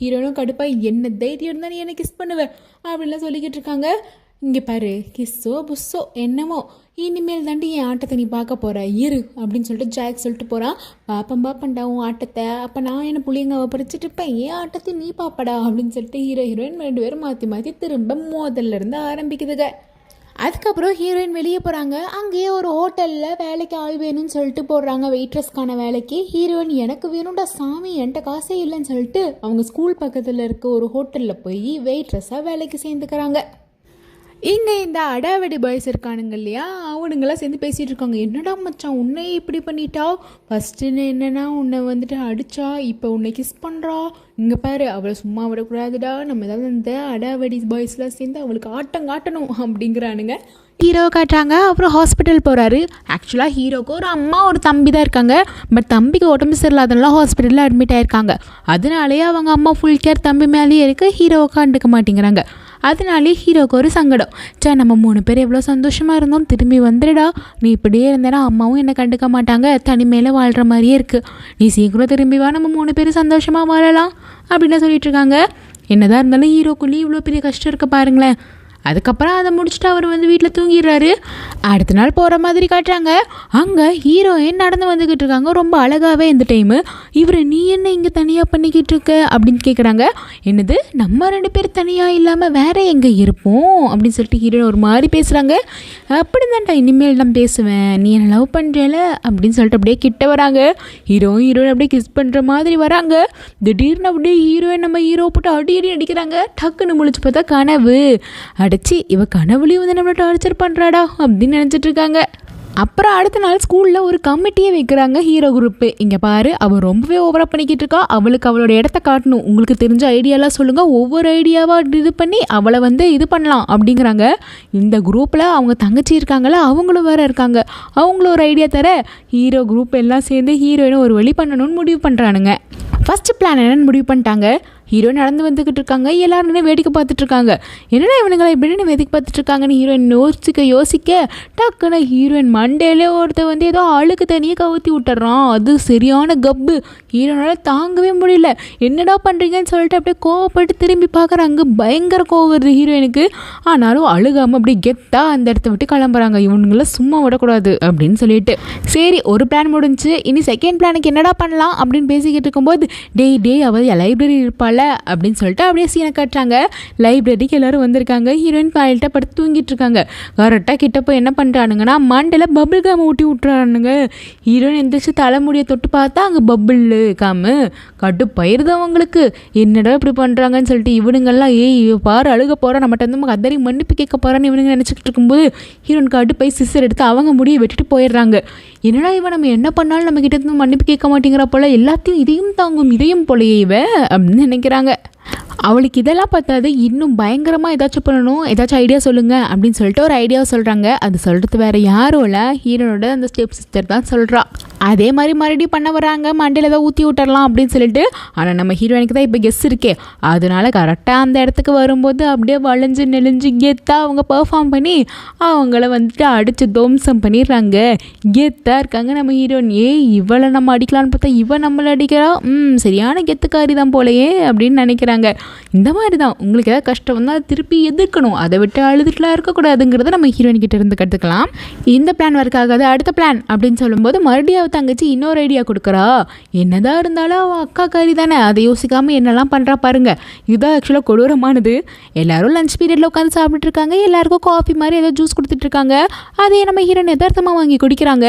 ஹீரோனும் கடுப்பாக என்ன தைரியம் இருந்தால் நீ என்ன கிஸ் பண்ணுவேன் அப்படின்லாம் சொல்லிக்கிட்டு இருக்காங்க. இங்கே பாரு, கிஸ்ஸோ புஸ்ஸோ என்னமோ இனிமேல் தாண்டி என் ஆட்டத்தை நீ பார்க்க போகிற இரு அப்படின்னு சொல்லிட்டு ஜாக் சொல்லிட்டு போகிறான். பாப்பண்டா உன் ஆட்டத்தை, அப்போ நான் என்ன புள்ளியங்க பறிச்சுட்டு இருப்பேன், என் ஆட்டத்தை நீ பாப்படா அப்படின்னு சொல்லிட்டு ஹீரோயின் 2 பேரும் மாற்றி திரும்ப முதல்ல இருந்து ஆரம்பிக்குதுங்க. அதுக்கப்புறம் ஹீரோயின் வெளியே போகிறாங்க. அங்கேயே ஒரு ஹோட்டலில் வேலைக்கு ஆள் வேணும்னு சொல்லிட்டு போடுறாங்க, வெயிட்ரஸ்க்கான வேலைக்கு. ஹீரோயின் எனக்கு வேணும்டா சாமி, என்கிட்ட காசே இல்லைன்னு சொல்லிட்டு அவங்க ஸ்கூல் பக்கத்தில் இருக்க ஒரு ஹோட்டலில் போய் வெயிட்ரஸாக வேலைக்கு சேர்ந்துக்கிறாங்க. இங்கே இந்த அடாவடி பாய்ஸ் இருக்கானுங்க இல்லையா, அவனுங்களாம் சேர்ந்து பேசிகிட்டு இருக்காங்க. என்னடா மச்சான் உன்னை இப்படி பண்ணிட்டா, ஃபஸ்ட்டு என்னென்னா உன்னை வந்துட்டு அடித்தா, இப்போ உன்னை கிஸ் பண்ணுறா, இங்கே பாரு அவளை சும்மா விடக்கூடாதுடா, நம்ம ஏதாவது இந்த அடாவடி பாய்ஸ்லாம் சேர்ந்து அவளுக்கு ஆட்டம் காட்டணும் அப்படிங்கிறானுங்க. ஹீரோ காட்டுறாங்க. அப்புறம் ஹாஸ்பிட்டல் போகிறாரு. ஆக்சுவலாக ஹீரோக்கு ஒரு அம்மா ஒரு தம்பி தான் இருக்காங்க. பட் தம்பிக்கு உடம்பு சரியில்லாதனால ஹாஸ்பிட்டலில் அட்மிட் ஆகிருக்காங்க. அதனாலேயே அவங்க அம்மா ஃபுல் கேர் தம்பி மேலேயே இருக்குது, ஹீரோவை கண்டுக்க மாட்டேங்கிறாங்க. அதனாலே ஹீரோக்கு ஒரு சங்கடம். நம்ம 3 பேர் எவ்வளோ சந்தோஷமாக இருந்தோம், திரும்பி வந்துடுடா, நீ இப்படியே இருந்தேன்னா அம்மாவும் என்னை கண்டுக்க மாட்டாங்க, தனிமையில் வாழ்கிற மாதிரியே இருக்குது, நீ சீக்கிரம் திரும்பி வா, நம்ம 3 பேர் சந்தோஷமாக வாழலாம் அப்படின்னு சொல்லிட்டு இருக்காங்க. என்னதான் இருந்தாலும் ஹீரோக்குள்ளேயே இவ்வளோ பெரிய கஷ்டம் இருக்க பாருங்களேன். அதுக்கப்புறம் அதை முடிச்சுட்டு அவர் வந்து வீட்டில் தூங்கிடுறாரு. அடுத்த நாள் போகிற மாதிரி காட்டுறாங்க. அங்கே ஹீரோயின் நடந்து வந்துக்கிட்டு இருக்காங்க, ரொம்ப அழகாகவே இந்த டைமு. இவர் நீ என்ன இங்கே தனியாக பண்ணிக்கிட்டு இருக்க அப்படின்னு கேட்குறாங்க. என்னது நம்ம 2 பேர் தனியாக இல்லாமல் வேற எங்கே இருப்போம் அப்படின்னு சொல்லிட்டு ஹீரோயின் ஒரு மாதிரி பேசுகிறாங்க. அப்படி தான்டா இனிமேல் நான் பேசுவேன், நீ என்ன லவ் பண்ணுறல அப்படின்னு சொல்லிட்டு அப்படியே கிட்ட வராங்க. ஹீரோயின் அப்படியே கிஸ் பண்ணுற மாதிரி வராங்க. திடீர்னு அப்படியே ஹீரோயின் நம்ம ஹீரோ போட்டு அடி அடிக்கிறாங்க. டக்குன்னு முழிச்சு பார்த்தா கனவு. அடிச்சு இவ கனவுலையும் வந்து நம்மளை டார்ச்சர் பண்ணுறாடா அப்படின்னு நினச்சிட்டு இருக்காங்க. அப்புறம் அடுத்த நாள் ஸ்கூலில் ஒரு கமிட்டியே வைக்கிறாங்க ஹீரோ குரூப்பு. இங்கே பாரு அவள் ரொம்பவே ஓவராக பண்ணிக்கிட்டு இருக்கா, அவளுக்கு அவளோட இடத்த காட்டணும், உங்களுக்கு தெரிஞ்ச ஐடியாலாம் சொல்லுங்கள், ஒவ்வொரு ஐடியாவாக இது பண்ணி அவளை வந்து இது பண்ணலாம் அப்படிங்கிறாங்க. இந்த குரூப்பில் அவங்க தங்கச்சி இருக்காங்களா, அவங்களும் வேறு இருக்காங்க. அவங்களும் ஒரு ஐடியா தர ஹீரோ குரூப் எல்லாம் சேர்ந்து ஹீரோயினை ஒரு வழி பண்ணணும்னு முடிவு பண்ணுறானுங்க. ஃபஸ்ட்டு பிளான் என்னென்னு முடிவு பண்ணிட்டாங்க. ஹீரோயின் நடந்து வந்துக்கிட்டு இருக்காங்க, எல்லாரும் வேடிக்கை பார்த்துட்ருக்காங்க. என்னடா இவனுங்களை எப்படின்னு வேடிக்கை பார்த்துட்ருக்காங்கன்னு ஹீரோயின் யோசிக்க டக்குன்னு ஹீரோயின் மண்டேலே ஒருத்தர் வந்து ஏதோ ஆளுக்கு தனியாக கவுத்தி விட்டுறான். அது சரியான கப்பு. ஹீரோயினால் தாங்கவே முடியல. என்னடா பண்ணுறீங்கன்னு சொல்லிட்டு அப்படியே கோவப்பட்டு திரும்பி பார்க்குறாங்க. பயங்கர கோவம் வருது ஹீரோயினுக்கு. ஆனாலும் அழுகாமல் அப்படியே கெத்தாக அந்த இடத்த விட்டு கிளம்புறாங்க. இவனுங்களை சும்மா விடக்கூடாது அப்படின்னு சொல்லிட்டு. சரி ஒரு பிளான் முடிஞ்சு, இனி செகண்ட் பிளானுக்கு என்னடா பண்ணலாம் அப்படின்னு பேசிக்கிட்டு இருக்கும்போது டேய் அவள் லைப்ரரி இருப்பாள் அப்படின்னு சொல்லிட்டு அப்படியே சீனை காட்டுறாங்க. லைப்ரரிக்கு எல்லாரும் வந்திருக்காங்க. ஹீரோயின் காலையிட்ட படுத்து தூங்கிட்டு இருக்காங்க. கரெக்டாக கிட்ட போய் என்ன பண்ணுறானுங்கன்னா மண்டையில் பபிள் காம் ஊட்டி விட்டுறானுங்க. ஹீரோயின் எந்திரிச்சு தலைமுடியை தொட்டு பார்த்தா அங்கே பபிள் காமு. கடுப்பாயிருது அவங்களுக்கு. என்னடா இப்படி பண்ணுறாங்கன்னு சொல்லிட்டு இவனுங்கெல்லாம் பாரு அழுக போகிறா, நம்மகிட்ட வந்து கதறி மன்னிப்பு கேட்க போகிறான்னு இவனுங்க நினச்சிக்கிட்டு இருக்கும்போது ஹீரோயின் கடுப்பாய் சிஸ்டர் எடுத்து அவங்க முடியை வெட்டிட்டு போயிடுறாங்க. என்னடா இவன் நம்ம என்ன பண்ணாலும் நம்ம கிட்ட இருந்து மன்னிப்பு கேட்க மாட்டேங்கிற போல, எல்லாத்தையும் இதையும் தாங்கும் இதையும் போலையே இவ அப்படின்னு நினைக்கிறாங்க. அவளுக்கு இதெல்லாம் பார்த்தாது, இன்னும் பயங்கரமாக ஏதாச்சும் பண்ணணும், ஏதாச்சும் ஐடியா சொல்லுங்கள் அப்படின்னு சொல்லிட்டு ஒரு ஐடியாவை சொல்கிறாங்க. அது சொல்கிறது வேறு யாரும் இல்லை, ஹீரோனோட அந்த ஸ்டெப் சிஸ்டர் தான் சொல்கிறா. அதே மாதிரி மறுபடியும் பண்ண வராங்க, மண்டையில் ஏதோ ஊற்றி விட்டுறலாம் அப்படின்னு சொல்லிட்டு. ஆனால் நம்ம ஹீரோயினுக்கு தான் இப்போ கெஸ் இருக்கே, அதனால கரெக்டாக அந்த இடத்துக்கு வரும்போது அப்படியே வளைஞ்சு நெளிஞ்சு கெத்தாக அவங்க பெர்ஃபார்ம் பண்ணி அவங்கள வந்துட்டு அடித்து துவம்சம் பண்ணிடுறாங்க. கெத்தாக இருக்காங்க நம்ம ஹீரோயின். இவளை நம்ம அடிக்கலான்னு பார்த்தா இவன் நம்மளை அடிக்கிறா, சரியான கெத்துக்காரி தான் போலையே அப்படின்னு நினைக்கிறாங்க. இந்த மாதிரி தான் உங்களுக்கு ஏதாவது கஷ்டம் வந்தால் திருப்பி எதிர்க்கணும், அதை விட்டு அழுதுட்டுலாம் இருக்கக்கூடாதுங்கிறத நம்ம ஹீரோயின் கிட்ட இருந்து கற்றுக்கலாம். இந்த பிளான் ஒர்க் ஆகாது, அடுத்த பிளான் அப்படின்னு சொல்லும்போது மறுபடியும் தங்கச்சி இன்னொரு ஐடியா கொடுக்குறா. என்னதான் இருந்தாலும் அவள் அக்கா காரி தானே, அதை யோசிக்காமல் என்னெல்லாம் பண்ணுறா பாருங்க. இதுதான் ஆக்சுவலாக கொடூரமானது. எல்லாரும் லஞ்ச் பீரியடில் உட்காந்து சாப்பிட்டு இருக்காங்க, எல்லாருக்கும் காஃபி மாதிரி ஏதோ ஜூஸ் கொடுத்துட்ருக்காங்க. அதே நம்ம ஹீரோயின் யதார்த்தமாக வாங்கி குடிக்கிறாங்க.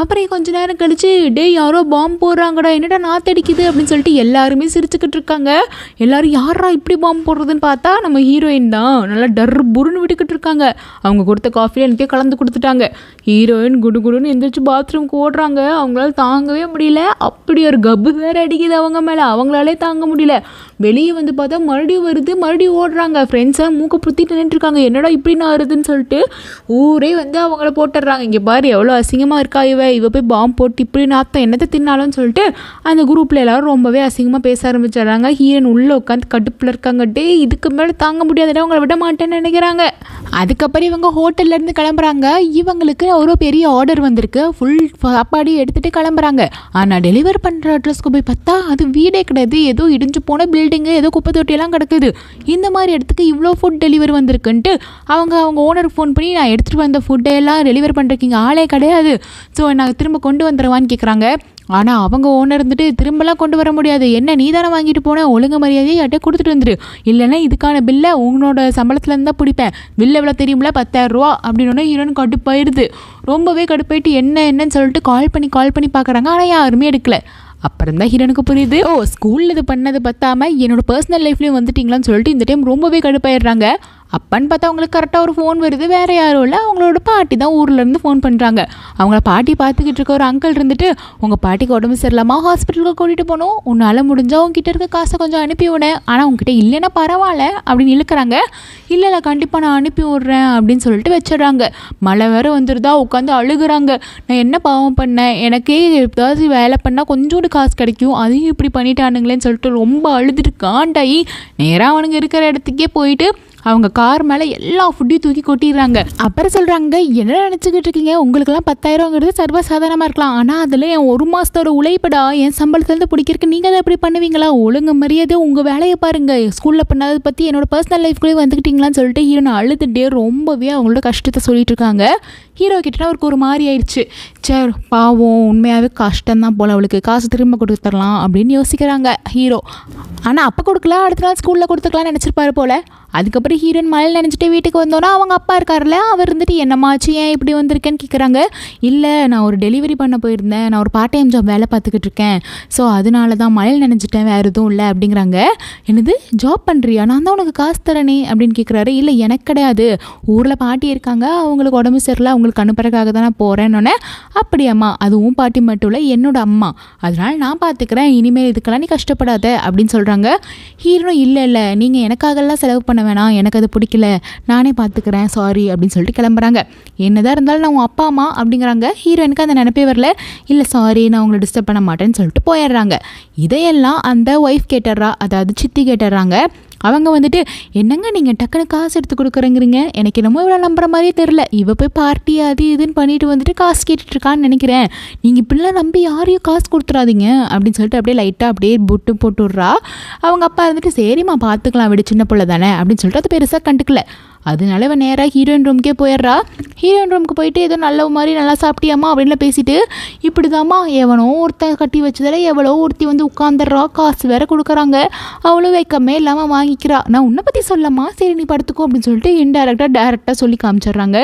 அப்புறம் கொஞ்ச நேரம் கழிச்சு யாரோ பாம்பு போடுறாங்கடா, என்னடா நாத்தடிக்குது அப்படின்னு சொல்லிட்டு எல்லாருமே சிரிச்சுக்கிட்டு இருக்காங்க. எல்லாரும் யாரா இப்படி பாம்பு போடுறதுன்னு பார்த்தா நம்ம ஹீரோயின் தான் நல்லா டர்ரு புருன்னு விட்டுக்கிட்டு இருக்காங்க. அவங்க கொடுத்த காஃபியில் எனக்கே கலந்து கொடுத்துட்டாங்க. ஹீரோயின் குடு குடுன்னு எந்திரிச்சு பாத்ரூம்க்கு ஓடுறாங்க. அவங்களால தாங்கவே முடியல, அப்படி ஒரு கப்பு வேறு அடிக்குது அவங்க மேலே, அவங்களாலே தாங்க முடியல. வெளியே வந்து பார்த்தா மறுபடியும் வருது, மறுபடியும் ஓடுறாங்க. ஃப்ரெண்ட்ஸாக மூக்க புத்திட்டு நின்றுருக்காங்க, என்னடா இப்படி நான் வருதுன்னு சொல்லிட்டு ஊரே வந்து அவங்கள போட்டுடுறாங்க. இங்கே பாரு எவ்வளோ அசிங்கமாக இருக்கா இவ போய் பாம்பு போட்டு இப்படி நாத்தம் என்னத்தை தின்னாலும் சொல்லிட்டு அந்த குரூப்பில் எல்லாரும் ரொம்பவே அசிங்கமாக பேச ஆரம்பிச்சிடுறாங்க. ஹீரோயின் உள்ளே உட்காந்து கடுப்பில் இருக்காங்க. இதுக்கு மேலே தாங்க முடியாதுடா, அவங்கள விட மாட்டேன்னு நினைக்கிறாங்க. அதுக்கப்புறம் இவங்க ஹோட்டல்லேருந்து கிளம்புறாங்க. இவங்களுக்கு ஒரு பெரிய ஆர்டர் வந்திருக்கு, ஃபுல் சாப்பாடு எடுத்துகிட்டு கிளம்புறாங்க. ஆனால் டெலிவர் பண்ணுற அட்ரஸ்க்கு போய் பார்த்தா அது வீடே கிடையாது, ஏதோ இடிஞ்சு போன பில்டிங்கு, ஏதோ குப்பை தொட்டியெல்லாம் கிடக்குது. இந்த மாதிரி இடத்துக்கு இவ்வளோ ஃபுட் டெலிவரி வந்திருக்குன்ட்டு அவங்க ஓனருக்கு ஃபோன் பண்ணி, நான் எடுத்துகிட்டு வந்த ஃபுட்டையெல்லாம் டெலிவர் பண்ணுறதுக்கு ஆளே கிடையாது, ஸோ நான் திரும்ப கொண்டு வந்துடுவான்னு கேட்குறாங்க. ஆனால் அவங்க ஓனர் இருந்துட்டு திரும்பலாம் கொண்டு வர முடியாது, என்ன நீ தானே வாங்கிட்டு போனேன், ஒழுங்கு மரியாதையை யார்கிட்ட கொடுத்துட்டு வந்துரு, இல்லைன்னா இதுக்கான பில்லை உங்களோட சம்பளத்துலேருந்து தான் பிடிப்பேன், பில் எவ்வளோ தெரியுமில 10,000 ரூபா அப்படின்னு. ஹீரோயின் கடுப்பாயிடுது, ரொம்பவே கடுப்பாயிட்டு என்னன்னு சொல்லிட்டு கால் பண்ணி பார்க்குறாங்க. ஆனால் யாருமே எடுக்கல. அப்புறம் தான் ஹீரோனுக்கு புரியுது, ஸ்கூலில் இது பண்ணது பத்தாமல் என்னோட பர்சனல் லைஃப்லேயும் வந்துட்டிங்களான்னு சொல்லிட்டு இந்த டைம் ரொம்பவே கடுப்பாயிடுறாங்க. அப்பன்னு பார்த்தா அவங்களுக்கு கரெக்டாக ஒரு ஃபோன் வருது, வேறு யாரும் இல்லை, அவங்களோட பாட்டி தான் ஊர்லேருந்து ஃபோன் பண்ணுறாங்க. அவங்கள பாட்டி பார்த்துக்கிட்டு இருக்க ஒரு அங்கிள் இருந்துட்டு, உங்கள் பாட்டிக்கு உடம்பு சரியில்லாமா ஹாஸ்பிட்டலுக்கு கூட்டிகிட்டு போகணும், உன்னால் முடிஞ்சால் உங்ககிட்ட இருக்க காசை கொஞ்சம் அனுப்பி விடேன், ஆனால் உங்ககிட்ட இல்லைன்னா பரவாயில்ல அப்படின்னு இழுக்கிறாங்க. இல்லை கண்டிப்பாக நான் அனுப்பி விட்றேன் அப்படின்னு சொல்லிட்டு வச்சிடுறாங்க. மழை வேறு வந்துருதா, உட்காந்து அழுகுறாங்க. நான் என்ன பாவம் பண்ணேன், எனக்கே ஏதாவது வேலை பண்ணால் கொஞ்சோண்டு காசு கிடைக்கும், அதையும் இப்படி பண்ணிட்டானுங்களேன்னு சொல்லிட்டு ரொம்ப அழுதுட்டு காண்டாயி நேராக அவனுங்க இருக்கிற இடத்துக்கே போயிட்டு அவங்க கார் மேலே எல்லா ஃபுட்டையும் தூக்கி கொட்டிடுறாங்க. அப்புறம் சொல்கிறாங்க, என்ன நினச்சிக்கிட்டு இருக்கீங்க, உங்களுக்கெல்லாம் 10,000ங்கிறது சர்வசாதாரணமாக இருக்கலாம், ஆனால் அதில் என் 1 மாதத்தோட உழைப்படா, என் சம்பளத்துலேருந்து பிடிக்கிறதுக்கு நீங்கள் அதை எப்படி பண்ணுவீங்களா, ஒழுங்கு மரியாதை உங்கள் வேலையை பாருங்கள், ஸ்கூலில் பண்ணாததை பற்றி என்னோட பர்சனல் லைஃப்குள்ளேயே வந்துக்கிட்டீங்களான்னு சொல்லிட்டு ஹீரோனை அழுதுகிட்டே ரொம்பவே அவங்களோட கஷ்டத்தை சொல்லிட்டு இருக்காங்க. ஹீரோ கிட்ட அவருக்கு ஒரு மாதிரி ஆயிடுச்சு. சரி பாவம், உண்மையாகவே கஷ்டம்தான் போல், அவளுக்கு காசு திரும்ப கொடுத்துடலாம் அப்படின்னு யோசிக்கிறாங்க ஹீரோ. ஆனால் அப்போ கொடுக்கல, அடுத்த நாள் ஸ்கூலில் கொடுத்துக்கலாம்னு நினச்சிருப்பாரு போல். அதுக்கப்புறம் ஹீரோயின் மழையில் நினச்சிட்டு வீட்டுக்கு வந்தோன்னா அவங்க அப்பா இருக்கார்ல, அவர் இருந்துட்டு என்னம்மாச்சு ஏன் இப்படி வந்திருக்கேன்னு கேட்குறாங்க. இல்லை நான் ஒரு டெலிவரி பண்ண போயிருந்தேன், நான் ஒரு பார்ட் டைம் ஜாப் வேலை பார்த்துக்கிட்டு இருக்கேன், ஸோ அதனால தான் மழையில் நினச்சிட்டேன், வேறு எதுவும் இல்லை அப்படிங்கிறாங்க. என்னது ஜாப் பண்ணுறியா, நான் தான் உனக்கு காசு தரேனே அப்படின்னு கேட்குறாரு. இல்லை எனக்கு கிடையாது, ஊரில் பாட்டி இருக்காங்க, அவங்களுக்கு உடம்பு சரியில்லை, அவங்களுக்கு அனுப்புறதுக்காக தான் நான் போகிறேன்னொன்னே. அப்படியாம்மா, அதுவும் பாட்டி மட்டும் இல்லை என்னோட அம்மா, அதனால் நான் பார்த்துக்கிறேன், இனிமேல் இதுக்கெல்லாம் நீ கஷ்டப்படாத அப்படின்னு சொல்கிறாங்க. ஹீரோனும் இல்லை நீங்கள் எனக்காகலாம் செலவு பண்ண வேணாம், எனக்கு அது பிடிக்கல, நானே பார்த்துக்கிறேன், சாரி அப்படின்னு சொல்லிட்டு கிளம்புறாங்க. என்னதான் இருந்தாலும் நான் உன் அப்பா அம்மா அப்படிங்கிறாங்க. ஹீரோயினுக்கு அந்த நினைப்பே வரல. இல்லை சாரி, நான் உங்களை டிஸ்டர்ப் பண்ண மாட்டேன்னு சொல்லிட்டு போயிடுறாங்க. இதையெல்லாம் அந்த ஒய்ஃப் கேட்டுடுறா, அதாவது சித்தி கேட்டுடுறாங்க. அவங்க வந்துட்டு, என்னங்க நீங்கள் டக்குன்னு காசு எடுத்து கொடுக்குறேங்கிறீங்க, எனக்கு என்னமோ இவ்வளோ நம்புற மாதிரியே தெரில, இவ போய் பார்ட்டி அது இதுன்னு பண்ணிட்டு வந்துட்டு காசு கேட்டுட்ருக்கான்னு நினைக்கிறேன், நீங்கள் இப்படிலாம் நம்பி யாரையும் காசு கொடுத்துறாதீங்க அப்படின்னு சொல்லிட்டு அப்படியே லைட்டாக அப்படியே புட்டு போட்டு விட்றா. அவங்க அப்பா இருந்துட்டு, சரிம்மா பார்த்துக்கலாம் விடு, சின்ன பிள்ளை தானே அப்படின்னு சொல்லிட்டு அது பெருசாக கண்டுக்கல. அதனால இவன் நேராக ஹீரோயின் ரூமுக்கே போயிடுறா. ஹீரோயின் ரூமுக்கு போயிட்டு ஏதோ நல்ல மாதிரி நல்லா சாப்பிட்டியாம்மா அப்படின்லாம் பேசிட்டு, இப்படி தாம்மா எவனோ ஒருத்தன் கட்டி வச்சதில் எவ்வளோ ஒருத்தி வந்து உட்காந்துடுறா, காசு வேற கொடுக்குறாங்க, அவ்வளோ வைக்கமே இல்லாமல் வாங்கிக்கிறா, நான் உன்னை பற்றி சொல்லம்மா, சரி நீ படுத்துக்கோ அப்படின்னு சொல்லிட்டு டேரெக்டாக சொல்லி காமிச்சிடுறாங்க.